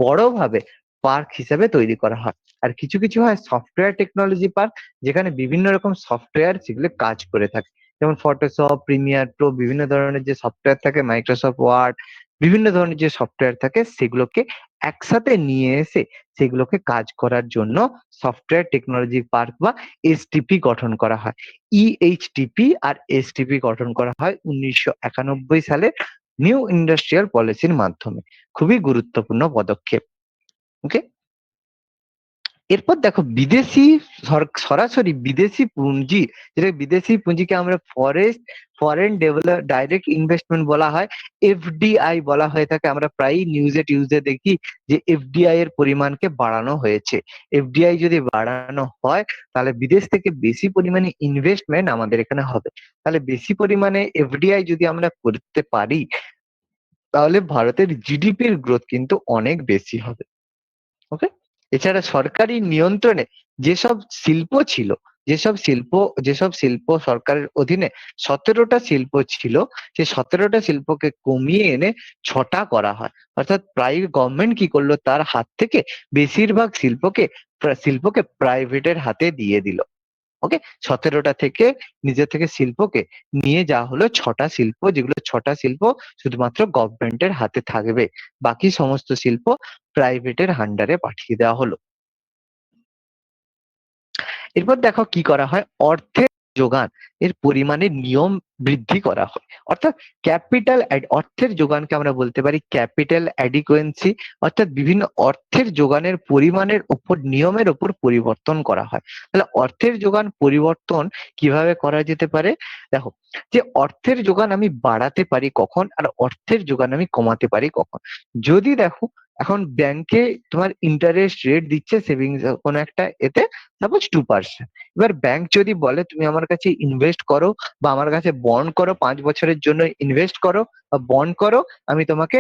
বড়ভাবে পার্ক হিসেবে তৈরি করা হয়। আর কিছু কিছু হয় সফটওয়্যার টেকনোলজি পার্ক, যেখানে বিভিন্ন রকম সফটওয়্যার সেগুলো কাজ করে থাকে, যেমন ফটোশপ, প্রিমিয়ার প্রো, বিভিন্ন ধরনের যে সফটওয়্যার থাকে, মাইক্রোসফট ওয়ার্ড, বিভিন্ন ধরনের যে সফটওয়্যার থাকে সেগুলোকে একসাথে নিয়ে এসে সেগুলোকে কাজ করার জন্য সফটওয়্যার টেকনোলজি পার্ক বা এসটিপি গঠন করা হয়। ইএইচটিপি আর এসটিপি গঠন করা হয় 1991 সালে নিউ ইন্ডাস্ট্রিয়াল পলিসির মাধ্যমে। খুবই গুরুত্বপূর্ণ পদক্ষেপ। ওকে, এরপর দেখো বিদেশি সরাসরি বিদেশি পুঁজি, যেটা বিদেশি পুঁজিকে আমরা ফরেন ডেভেলপ ডাইরেক্ট ইনভেস্টমেন্ট বলা হয়, এফডিআই বলা হয়ে থাকে। আমরা প্রায়ই নিউজে টিউজে দেখি যে এফডিআই এর পরিমাণকে বাড়ানো হয়েছে। এফডিআই যদি বাড়ানো হয় তাহলে বিদেশ থেকে বেশি পরিমাণে ইনভেস্টমেন্ট আমাদের এখানে হবে, তাহলে বেশি পরিমাণে এফডিআই যদি আমরা করতে পারি তাহলে ভারতের জিডিপির গ্রোথ কিন্তু অনেক বেশি হবে। ওকে, এছাড়া সরকারি নিয়ন্ত্রণে যেসব শিল্প ছিল, যেসব শিল্প সরকারের অধীনে 17টা শিল্প ছিল, সেই 17টা শিল্পকে কমিয়ে এনে 6টা করা হয়। অর্থাৎ প্রায় গভর্নমেন্ট কি করলো, তার হাত থেকে বেশিরভাগ শিল্পকে প্রাইভেটের হাতে দিয়ে দিল। ওকে, 17টা থেকে নিজের থেকে শিল্পকে নিয়ে যাওয়া হলো 6টা শিল্প, যেগুলো 6টা শিল্প শুধুমাত্র গভর্নমেন্টের হাতে থাকবে, বাকি সমস্ত শিল্প প্রাইভেটের আন্ডারে পাঠিয়ে দেওয়া হলো। এরপর দেখো কি করা হয়, অর্থের যোগান এর পরিমাণের নিয়ম বৃদ্ধি করা হয়। অর্থাৎ অর্থের যোগানকে আমরা বলতে পারি ক্যাপিটাল অ্যাডিকুয়েন্সি, অর্থাৎ বিভিন্ন অর্থের যোগানের পরিমাণের উপর নিয়মের উপর পরিবর্তন করা হয়। তাহলে অর্থের যোগান পরিবর্তন কিভাবে করা যেতে পারে, দেখো যে অর্থের যোগান আমি বাড়াতে পারি কখন আর অর্থের যোগান আমি কমাতে পারি কখন। যদি দেখো এখন ব্যাংকে তোমার ইন্টারেস্ট রেট দিচ্ছে সেভিংস কোনো একটা এতে, সাপোজ 2%। এবার ব্যাংক যদি বলে তুমি আমার কাছে ইনভেস্ট করো বা আমার কাছে বন্ড করো, 5 বছরের জন্য ইনভেস্ট করো বা বন্ড করো, আমি তোমাকে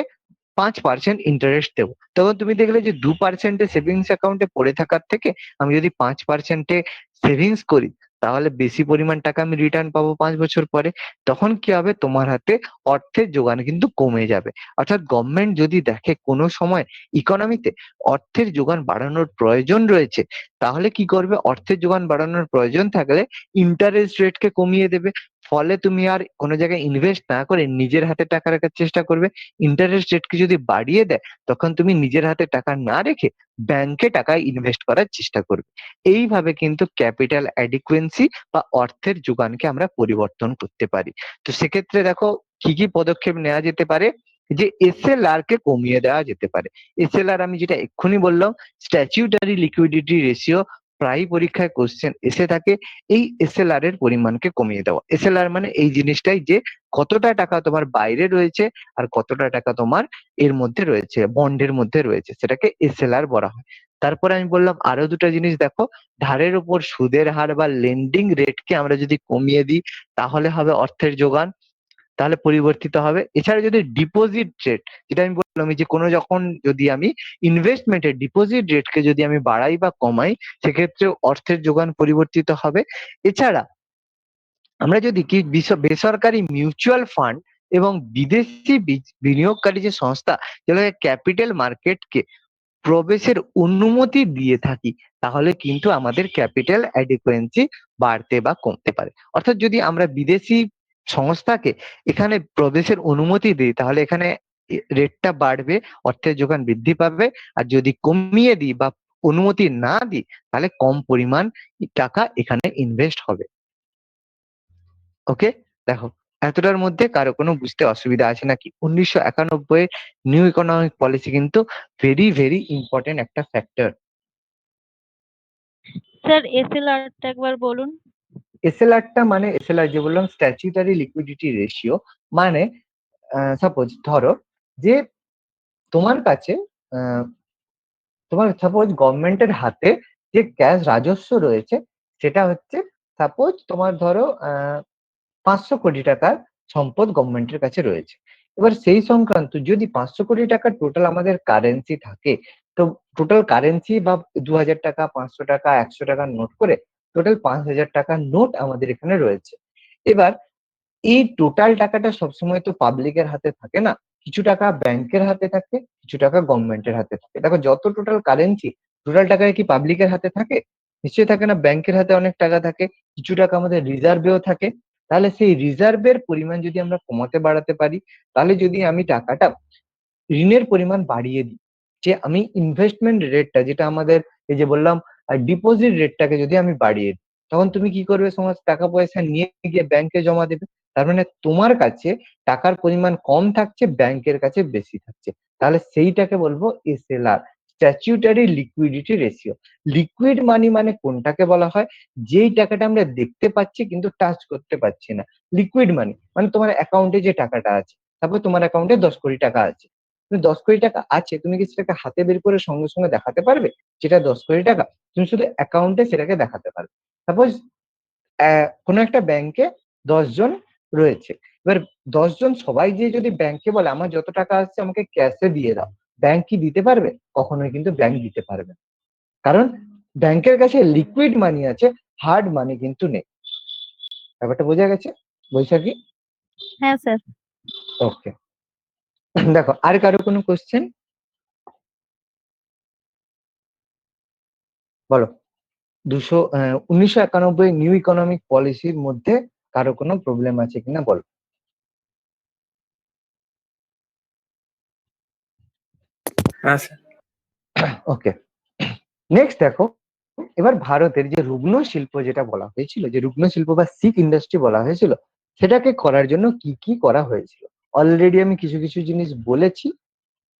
5% ইন্টারেস্ট দেবো। তখন তুমি দেখলে যে 2% সেভিংস অ্যাকাউন্টে পড়ে থাকার থেকে আমি যদি 5% সেভিংস করি, তাহলে বেশি পরিমাণ টাকা আমি রিটার্ন পাবো 5 বছর পরে। তখন কি হবে, তোমার হাতে অর্থের যোগান কিন্তু কমে যাবে। অর্থাৎ গভর্নমেন্ট যদি দেখে কোনো সময় ইকোনমিতে অর্থের যোগান বাড়ানোর প্রয়োজন রয়েছে, তাহলে কি করবে, অর্থের যোগান বাড়ানোর প্রয়োজন থাকলে ইন্টারেস্ট রেটকে কমিয়ে দেবে। ফলে তুমি আর কোনো জায়গায় ইনভেস্ট না করে নিজের হাতে টাকা রাখার চেষ্টা করবে। ইন্টারেস্ট রেটকে যদি বাড়িয়ে দেয়, তখন তুমি নিজের হাতে টাকা না রেখে ব্যাংকে টাকা ইনভেস্ট করার চেষ্টা করবে। এইভাবে কিন্তু ক্যাপিটাল অ্যাডিকুয়েন্সি বা অর্থের যোগানকে আমরা পরিবর্তন করতে পারি। তো সেক্ষেত্রে দেখো কি কি পদক্ষেপ নেওয়া যেতে পারে, যে এসএলআর কে কমিয়ে দেওয়া যেতে পারে। এসএলআর আমি যেটা এক্ষুনি বললাম, স্ট্যাটিউটারি লিকুইডিটি রেশিও, প্রায় পরীক্ষায় কোশ্চেন এসে থাকে। এই এসএলআর এর পরিমাণকে কমিয়ে দেওয়া। এসএলআর মানে এই জিনিসটাই যে কতটা টাকা তোমার বাইরে রয়েছে আর কতটা টাকা তোমার এর মধ্যে রয়েছে, বন্ডের মধ্যে রয়েছে, সেটাকে এসএলআর বলা হয়। তারপরে আমি বললাম আরো দুটো জিনিস দেখো, ধারের উপর সুদের হার বা লেন্ডিং রেটকে আমরা যদি কমিয়ে দিই, তাহলে হবে অর্থের যোগান, তাহলে পরিবর্তিত হবে। এছাড়া যদি ডিপোজিট রেট, যেটা আমি বললাম যে কোনো যখন যদি আমি ইনভেস্টমেন্টের ডিপোজিট রেটকে যদি আমি বাড়াই বা কমাই, সেক্ষেত্রে অর্থের যোগান পরিবর্তিত হবে। এছাড়া আমরা যদি কি বেসরকারি মিউচুয়াল ফান্ড এবং বিদেশি বিনিয়োগকারী যে সংস্থা, যেগুলোকে ক্যাপিটাল মার্কেটকে প্রবেশের অনুমতি দিয়ে থাকি, তাহলে কিন্তু আমাদের ক্যাপিটাল অ্যাডিকুয়েন্সি বাড়তে বা কমতে পারে। অর্থাৎ যদি আমরা বিদেশি সংস্থাকে এখানে প্রবেশের অনুমতি দিই, তাহলে এখানে রেটটা বাড়বে, অর্থের যোগান বৃদ্ধি পাবে। আর যদি কমিয়ে দিই বা অনুমতি না দিই, তাহলে কম পরিমাণ টাকা এখানে ইনভেস্ট হবে। ওকে, দেখো এতটার মধ্যে কারো কোনো বুঝতে অসুবিধা আছে নাকি? 1991 নিউ ইকোনমিক পলিসি কিন্তু ভেরি ভেরি ইম্পর্টেন্ট একটা ফ্যাক্টর। স্যার এসএলআর টা একবার বলুন। এসএলআরটা মানে, এসএলআর যে বললাম স্ট্যাচুটারি লিকুইডিটি রেশিও, মানে সাপোজ ধরো যে তোমার কাছে তোমার সাপোজ গভর্নমেন্টের হাতে যে ক্যাশ রাজস্ব রয়েছে, সেটা হচ্ছে সাপোজ তোমার ধরো 500 কোটি টাকার সম্পদ গভর্নমেন্টের কাছে রয়েছে। এবার সেই সংক্রান্ত যদি 500 কোটি টাকার টোটাল আমাদের কারেন্সি থাকে, তো টোটাল কারেন্সি বা 2000 টাকা, 500 টাকা, 100 টাকার নোট করে টোটাল 5000 টাকার নোট আমাদের এখানে রয়েছে। এবার এই টোটাল টাকাটা সবসময় তো পাবলিকের হাতে থাকে না, কিছু টাকা ব্যাংকের হাতে থাকে, কিছু টাকা গভর্নমেন্টের হাতে থাকে। দেখো যত টোটাল কারেন্সি, টোটাল টাকা কি পাবলিকের হাতে থাকে? নিশ্চয়ই থাকে না, ব্যাংকের হাতে অনেক টাকা থাকে, কিছু টাকা আমাদের রিজার্ভেও থাকে। তাহলে সেই রিজার্ভের পরিমাণ যদি আমরা কমাতে বাড়াতে পারি, তাহলে যদি আমি টাকাটা ঋণের পরিমাণ বাড়িয়ে দিই, যে আমি ইনভেস্টমেন্ট রেটটা যেটা আমাদের এই যে বললাম ডিপোজিট রেটটাকে যদি আমি বাড়িয়ে দিই, তখন তুমি কি করবে, সমাজ টাকা পয়সা নিয়ে গিয়ে ব্যাংকে জমা দেবে। তার মানে তোমার কাছে টাকার পরিমাণ কম থাকছে, ব্যাংকের কাছে বেশি থাকছে। তাহলে সেইটাকে বলবো SLR, statutory liquidity ratio. Liquid money মানে কোনটাকে বলা হয়, যেই টাকাটা আমরা দেখতে পাচ্ছি কিন্তু টাচ করতে পারছি না। লিকুইড মানি মানে তোমার অ্যাকাউন্টে যে টাকাটা আছে, তারপর তোমার অ্যাকাউন্টে 10 কোটি টাকা আছে, 10 কোটি টাকা আছে, তুমি কি সেটাকে হাতে বের করে সঙ্গে সঙ্গে দেখাতে পারবে যেটা 10 কোটি টাকা? তুমি শুধু অ্যাকাউন্টে সেটাকে দেখাতে পারবে। সাপোজ কোনো একটা ব্যাংকে 10 জন রয়েছে। এবার 10 জন সবাই যে যদি ব্যাংকে বলে আমার যত টাকা আসছে আমাকে ক্যাশে দিয়ে দাও, ব্যাংক কি দিতে পারবে? কখনোই কিন্তু ব্যাংক দিতে পারবে না। কারণ ব্যাংকের কাছে লিকুইড মানি আছে, হার্ড মানি কিন্তু নেই। ব্যাপারটা বোঝা গেছে বৈশাখী? হ্যাঁ স্যার। ওকে, দেখো আর কারো কোনো কোশ্চেন বলো। 1991 নিউ ইকোনমিক পলিসির মধ্যে কারো কোনো প্রবলেম আছে কিনা বলো। হ্যাঁ স্যার। ওকে, নেক্সট দেখো, এবার ভারতের যে রুগ্ন শিল্প যেটা বলা হয়েছিল, যে রুগ্ন শিল্প বা সিক ইন্ডাস্ট্রি বলা হয়েছিল, সেটাকে করার জন্য কি কি করা হয়েছিল। অলরেডি আমি কিছু কিছু জিনিস বলেছি,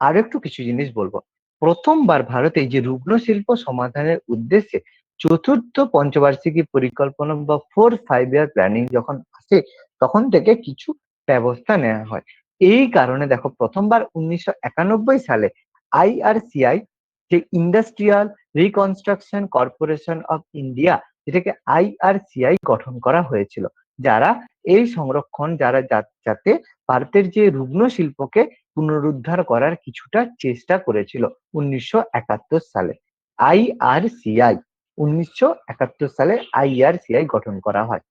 আরো একটু কিছু জিনিস বলবো। প্রথমবার ভারতে এই যে রুগ্ন শিল্প সমাধানের উদ্দেশ্যে চতুর্থ পঞ্চবার্ষিকী পরিকল্পনা বা 4-5 ইয়ার প্ল্যানিং যখন আসে, তখন থেকে কিছু ব্যবস্থা নেওয়া হয়। এই কারণে দেখো প্রথমবার 1991 সালে আইআরসিআই যে industrial reconstruction corporation of India, যেটাকে আইআরসিআই গঠন করা হয়েছিল, যারা এই সংরক্ষণ যাতে ভারতের যে রুগ্ন শিল্পকে পুনরুদ্ধার করার কিছুটা চেষ্টা করেছিল 1971 সালে। আইআরসিআই 1971 সালে আইআরসিআই গঠন করা হয়।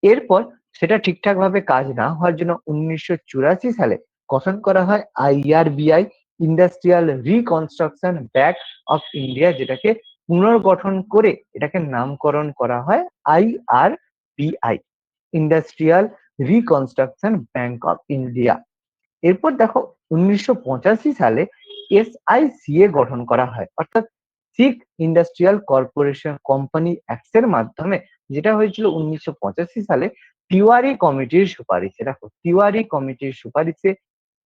এরপর সেটা ঠিকঠাক ভাবে কাজ না হওয়ার জন্য 1984 সালে গঠন করা হয় IRBI, industrial reconstruction bank of India, যেটাকে পুনর্গঠন করে এটাকে নামকরণ করা হয় IRBI, industrial reconstruction bank of India. এরপর দেখো 1985 সালে এসআইসিএ গঠন করা হয়, অর্থাৎ শিখ ইন্ডাস্ট্রিয়াল কর্পোরেশন কোম্পানি অ্যাক্টের মাধ্যমে, যেটা হয়েছিল 1985 সালে তিওয়ারি কমিটির সুপারিশে। দেখো তিওয়ারি কমিটির সুপারিশে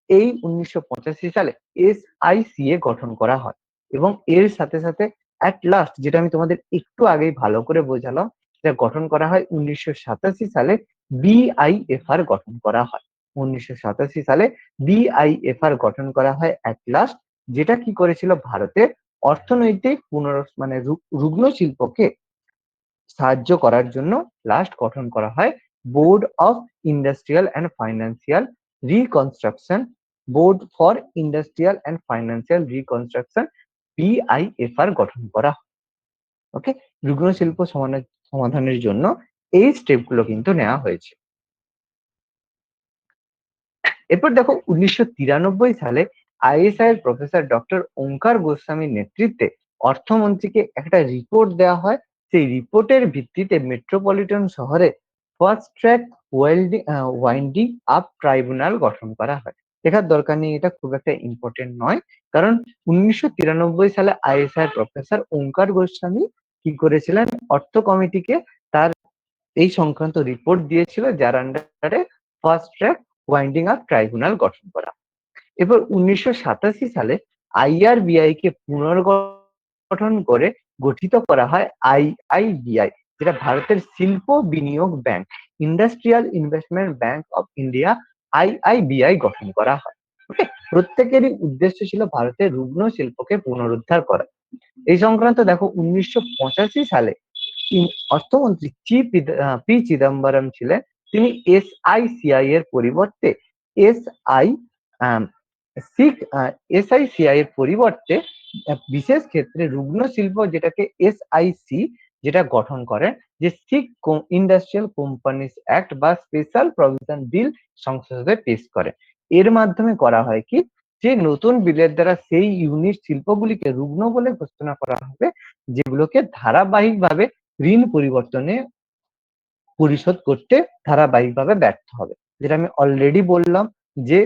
এই 1985 সালে এসআইসিএ গঠন করা হয়, এবং এর সাথে সাথে অ্যাট লাস্ট, যেটা আমি তোমাদের একটু আগেই ভালো করে বোঝালাম, সেটা গঠন করা হয় 1987 সালে বিআইএফআর গঠন করা হয়। 1987 সালে বিআইএফআর গঠন করা হয় অ্যাট লাস্ট, যেটা কি করেছিল ভারতের অর্থনৈতিক মানে রুগ্ন শিল্পকে সাহায্য করার জন্য লাস্ট গঠন করা হয় board of industrial and financial reconstruction, board for industrial and financial reconstruction, BIFR গঠন করা হয়। ওকে, রুগ্ন শিল্প সমাধানের জন্য এই স্টেপগুলো কিন্তু নেওয়া হয়েছে। এরপর দেখো 1993 সালে আইএসআই এর প্রফেসর ডক্টর ওঙ্কার গোস্বামীর নেতৃত্বে অর্থমন্ত্রীকে একটা রিপোর্ট দেওয়া হয়। সেই রিপোর্টের ভিত্তিতে মেট্রোপলিটন শহরে first track winding up tribunal গঠন করা হয়। দেখার দরকার নেই, এটা খুব একটা ইম্পর্টেন্ট নয়, কারণ 1993 সালে আইএসআই এর প্রফেসর ওঙ্কার গোস্বামী কি করেছিলেন, অর্থ কমিটিকে তার এই সংক্রান্ত রিপোর্ট দিয়েছিল, যার আন্ডারে first track winding up tribunal গঠন করা। এরপর 1987 সালে আইআরবিআই কে পুনর্গঠন করে গঠিত করা হয় আইআইবিআই, যেটা ভারতের শিল্প বিনিয়োগ bank, industrial investment bank of India, IIBI গঠন করা হয়। ওকে, প্রত্যেকেরই উদ্দেশ্য ছিল ভারতের রুগ্ন শিল্পকে পুনরুদ্ধার করা। এই সংক্রান্ত দেখো 1985 সালে অর্থমন্ত্রী পি চিদম্বরম ছিলেন, তিনি এসআইসিআই এর পরিবর্তে এসআই এসআইসিআই এর পরিবর্তে বিশেষ ক্ষেত্রে রুগ্ন শিল্প, যেটাকে এসআইসি, যেটা গঠন করেন, যে শিখ ইন্ডাস্ট্রিয়াল কোম্পানিজ অ্যাক্ট বা স্পেশাল প্রভিশন বিল সংসদে পেশ করে। এর মাধ্যমে করা হয় কি, যে নতুন বিলের দ্বারা সেই ইউনিট শিল্পগুলিকে রুগ্ন বলে ঘোষণা করা হবে, যেগুলোকে ধারাবাহিকভাবে ঋণ পরিবর্তনে পরিশোধ করতে ধারাবাহিকভাবে ব্যর্থ হবে। যেটা আমি অলরেডি বললাম, যে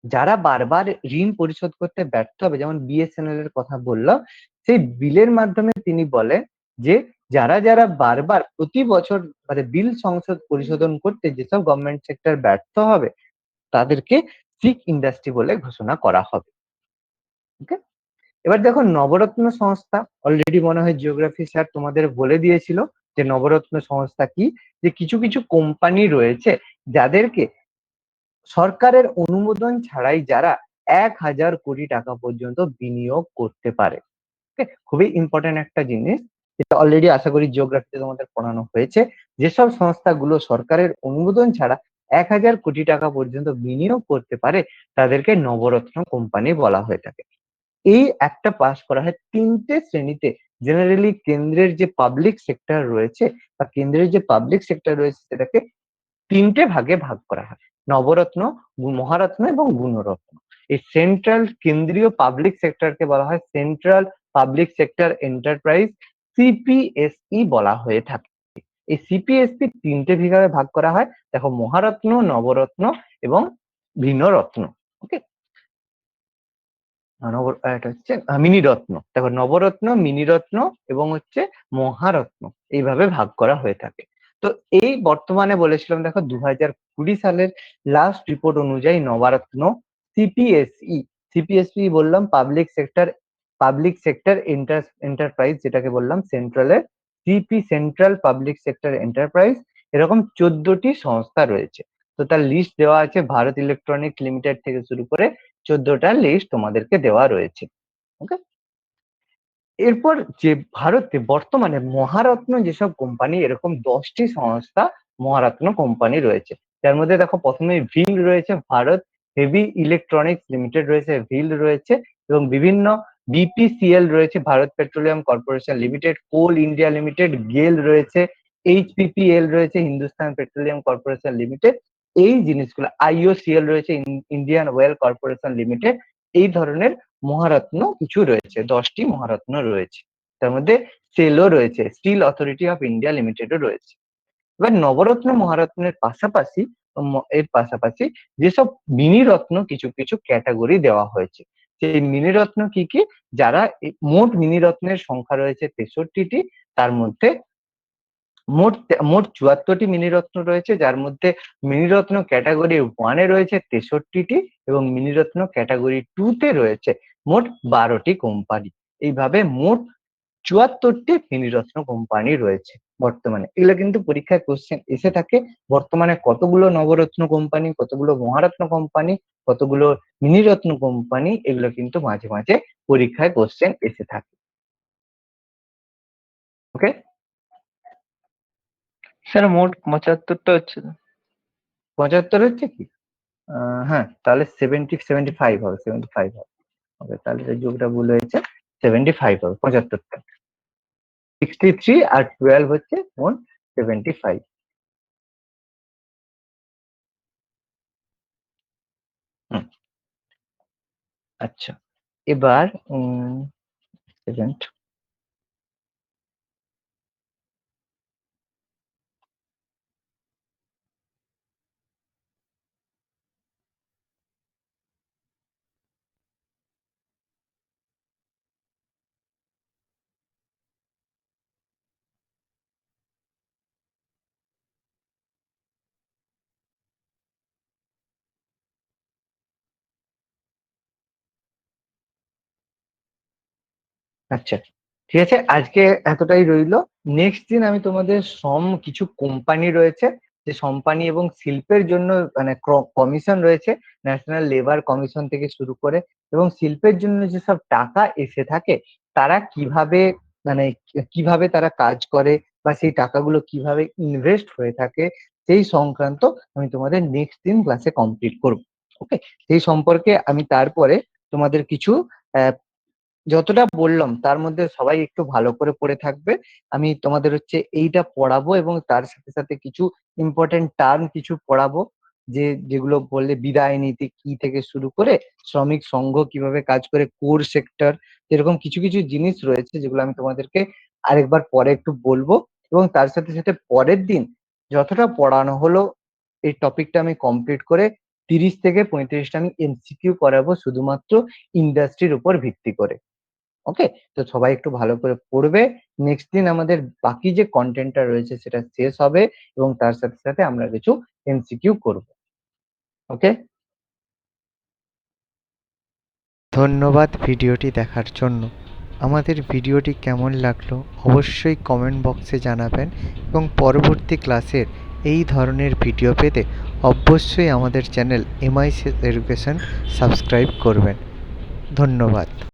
যারা বারবার ঋণ পরিশোধ করতে ব্যর্থ হবে, যেমন বিএসএনএল এর কথা বললাম, সেই বিলের মাধ্যমে তিনি বলেন যে যারা যারা বারবার প্রতি বছর মানে বিল পরিশোধন করতে যেসব গভর্নমেন্ট সেক্টর ব্যর্থ হবে, তাদেরকে শিখ ইন্ডাস্ট্রি বলে ঘোষণা করা হবে। ওকে, এবার দেখো নবরত্ন সংস্থা, অলরেডি মনে হয় জিওগ্রাফি স্যার তোমাদের বলে দিয়েছিল যে নবরত্ন সংস্থা কি, যে কিছু কিছু কোম্পানি রয়েছে যাদেরকে সরকারের অনুমোদন ছাড়াই যারা 1,000 কোটি টাকা পর্যন্ত বিনিয়োগ করতে পারে। খুবই ইম্পর্টেন্ট একটা জিনিস, যেটা অলরেডি আশা করি জিওগ্রাফিতে তোমাদের পড়ানো হয়েছে। যেসব সংস্থাগুলো সরকারের অনুমোদন ছাড়া 1,000 কোটি টাকা পর্যন্ত বিনিয়োগ করতে পারে, তাদেরকে নবরত্ন কোম্পানি বলা হয়ে থাকে। এই একটা পাস করা হয় 3টে শ্রেণীতে। জেনারেলি কেন্দ্রের যে পাবলিক সেক্টর রয়েছে বা কেন্দ্রের যে পাবলিক সেক্টর রয়েছে, সেটাকে 3টে ভাগে ভাগ করা হয়: নবরত্ন, মহারত্ন এবং গুণরত্ন। এই সেন্ট্রাল কেন্দ্রীয় পাবলিক সেক্টরকে বলা হয় সেন্ট্রাল পাবলিক সেক্টর এন্টারপ্রাইজ, সিপিএসই বলা হয়ে থাকে। এই সিপিএসপি 3টে বিভাগে ভাগ করা হয়, দেখো মহারত্ন, নবরত্ন এবং ভিন্নরত্ন। ওকে, এটা হচ্ছে মিনিরত্ন। দেখো নবরত্ন, মিনিরত্ন এবং হচ্ছে মহারত্ন, এইভাবে ভাগ করা হয়ে থাকে। তো এই বর্তমানে বলেছিলাম, দেখো 2020 সালের লাস্ট রিপোর্ট অনুযায়ী নবরত্ন সিপিএসই, সিপিএসই বললাম পাবলিক সেক্টর এন্টারপ্রাইজ, যেটাকে বললাম সেন্ট্রালের সেন্ট্রাল পাবলিক সেক্টর এন্টারপ্রাইজ, এরকম 14টি সংস্থা রয়েছে। তো তার লিস্ট দেওয়া আছে, ভারত ইলেকট্রনিক্স লিমিটেড থেকে শুরু করে 14টা লিস্ট তোমাদেরকে দেওয়া রয়েছে। ওকে, এরপর যে ভারতে বর্তমানে মহারত্ন যেসব কোম্পানি, এরকম 10টি সংস্থা মহারত্ন কোম্পানি রয়েছে, যার মধ্যে দেখো প্রথমে ভিল রয়েছে, ভারত হেভি ইলেকট্রনিক্স লিমিটেড রয়েছে, ভিল রয়েছে, এবং বিভিন্ন বিপিসিএল রয়েছে, ভারত পেট্রোলিয়াম কর্পোরেশন লিমিটেড, কোল ইন্ডিয়া লিমিটেড, গেল রয়েছে, এইচপিপিএল রয়েছে, হিন্দুস্তান পেট্রোলিয়াম কর্পোরেশন লিমিটেড, এই জিনিসগুলো, আইওসিএল রয়েছে, ইন্ডিয়ান অয়েল কর্পোরেশন লিমিটেড, এই ধরনের মহারত্ন কিছু রয়েছে, 10টি মহারত্ন রয়েছে। তার মধ্যে সেলও রয়েছে, স্টিল অথরিটি অফ ইন্ডিয়া লিমিটেডও রয়েছে। এবার নবরত্ন মহারত্নের পাশাপাশি এর পাশাপাশি যেসব মিনি রত্ন কিছু কিছু ক্যাটাগরি দেওয়া হয়েছে, সেই মিনি রত্ন কি কি, যারা মোট মিনি রত্নের সংখ্যা রয়েছে 63টি, তার মধ্যে মোট মোট 74টি মিনিরত্ন রয়েছে, যার মধ্যে মিনিরত্ন ক্যাটাগরি 1-এ রয়েছে 63টি এবং মিনিরত্ন ক্যাটাগরি 2-তে রয়েছে মোট 12টি কোম্পানি। এইভাবে মোট 74টি মিনিরত্ন কোম্পানি রয়েছে বর্তমানে। এগুলো কিন্তু পরীক্ষায় কোশ্চেন এসে থাকে, বর্তমানে কতগুলো নবরত্ন কোম্পানি, কতগুলো মহারত্ন কোম্পানি, কতগুলো মিনিরত্ন কোম্পানি, এগুলো কিন্তু মাঝে মাঝে পরীক্ষায় কোশ্চেন এসে থাকে। ওকে, স্যার মোট 75টা হচ্ছে তো। 75 হচ্ছে কি? হ্যাঁ, তাহলে 75 হবে, 75 হবে। ওকে, তাহলে এই যোগটা ভুল হয়েছে, 75 হবে, 75টা। 63 আর 12 হচ্ছে মোট 75। হুম, আচ্ছা, এবার সেকেন্ড, আচ্ছা, ঠিক আছে, আজকে এতটাই রইলো। নেক্সট দিন আমি তোমাদের কিছু কোম্পানি রয়েছে, যে কোম্পানি এবং শিল্পের জন্য মানে কমিশন রয়েছে, ন্যাশনাল লেবার কমিশন থেকে শুরু করে, এবং শিল্পের জন্য যেসব টাকা এসে থাকে, তারা কিভাবে মানে কিভাবে তারা কাজ করে, বা সেই টাকাগুলো কিভাবে ইনভেস্ট হয়ে থাকে, সেই সংক্রান্ত আমি তোমাদের নেক্সট দিন ক্লাসে কমপ্লিট করব। ওকে, সেই সম্পর্কে আমি তারপরে তোমাদের কিছু যতটা বললাম তার মধ্যে সবাই একটু ভালো করে পড়ে থাকবে। আমি তোমাদের হচ্ছে এইটা পড়াবো এবং তার সাথে সাথে কিছু ইম্পর্টেন্ট টার্ম কিছু পড়াবো, যেগুলো বললে বিদায় নীতি কি থেকে শুরু করে শ্রমিক সংঘ কিভাবে কাজ করে, কোর সেক্টর, এরকম কিছু কিছু জিনিস রয়েছে যেগুলো আমি তোমাদেরকে আরেকবার পরে একটু বলবো। এবং তার সাথে সাথে পরের দিন যতটা পড়ানো হলো এই টপিকটা আমি কমপ্লিট করে 30 থেকে 35টা আমি এমসিকিউ করাবো, শুধুমাত্র ইন্ডাস্ট্রির উপর ভিত্তি করে। ওকে, তো সবাই একটু ভালো করে পড়বে। নেক্সট দিন আমাদের বাকি যে কন্টেন্টটা রয়েছে সেটা শেষ হবে, এবং তার সাথে সাথে আমরা কিছু এমসিকিউ করব। ওকে, ধন্যবাদ ভিডিওটি দেখার জন্য। আমাদের ভিডিওটি কেমন লাগলো অবশ্যই কমেন্ট বক্সে জানাবেন, এবং পরবর্তী ক্লাসের এই ধরনের ভিডিও পেতে অবশ্যই আমাদের চ্যানেল MIC এডুকেশন সাবস্ক্রাইব করবেন। ধন্যবাদ।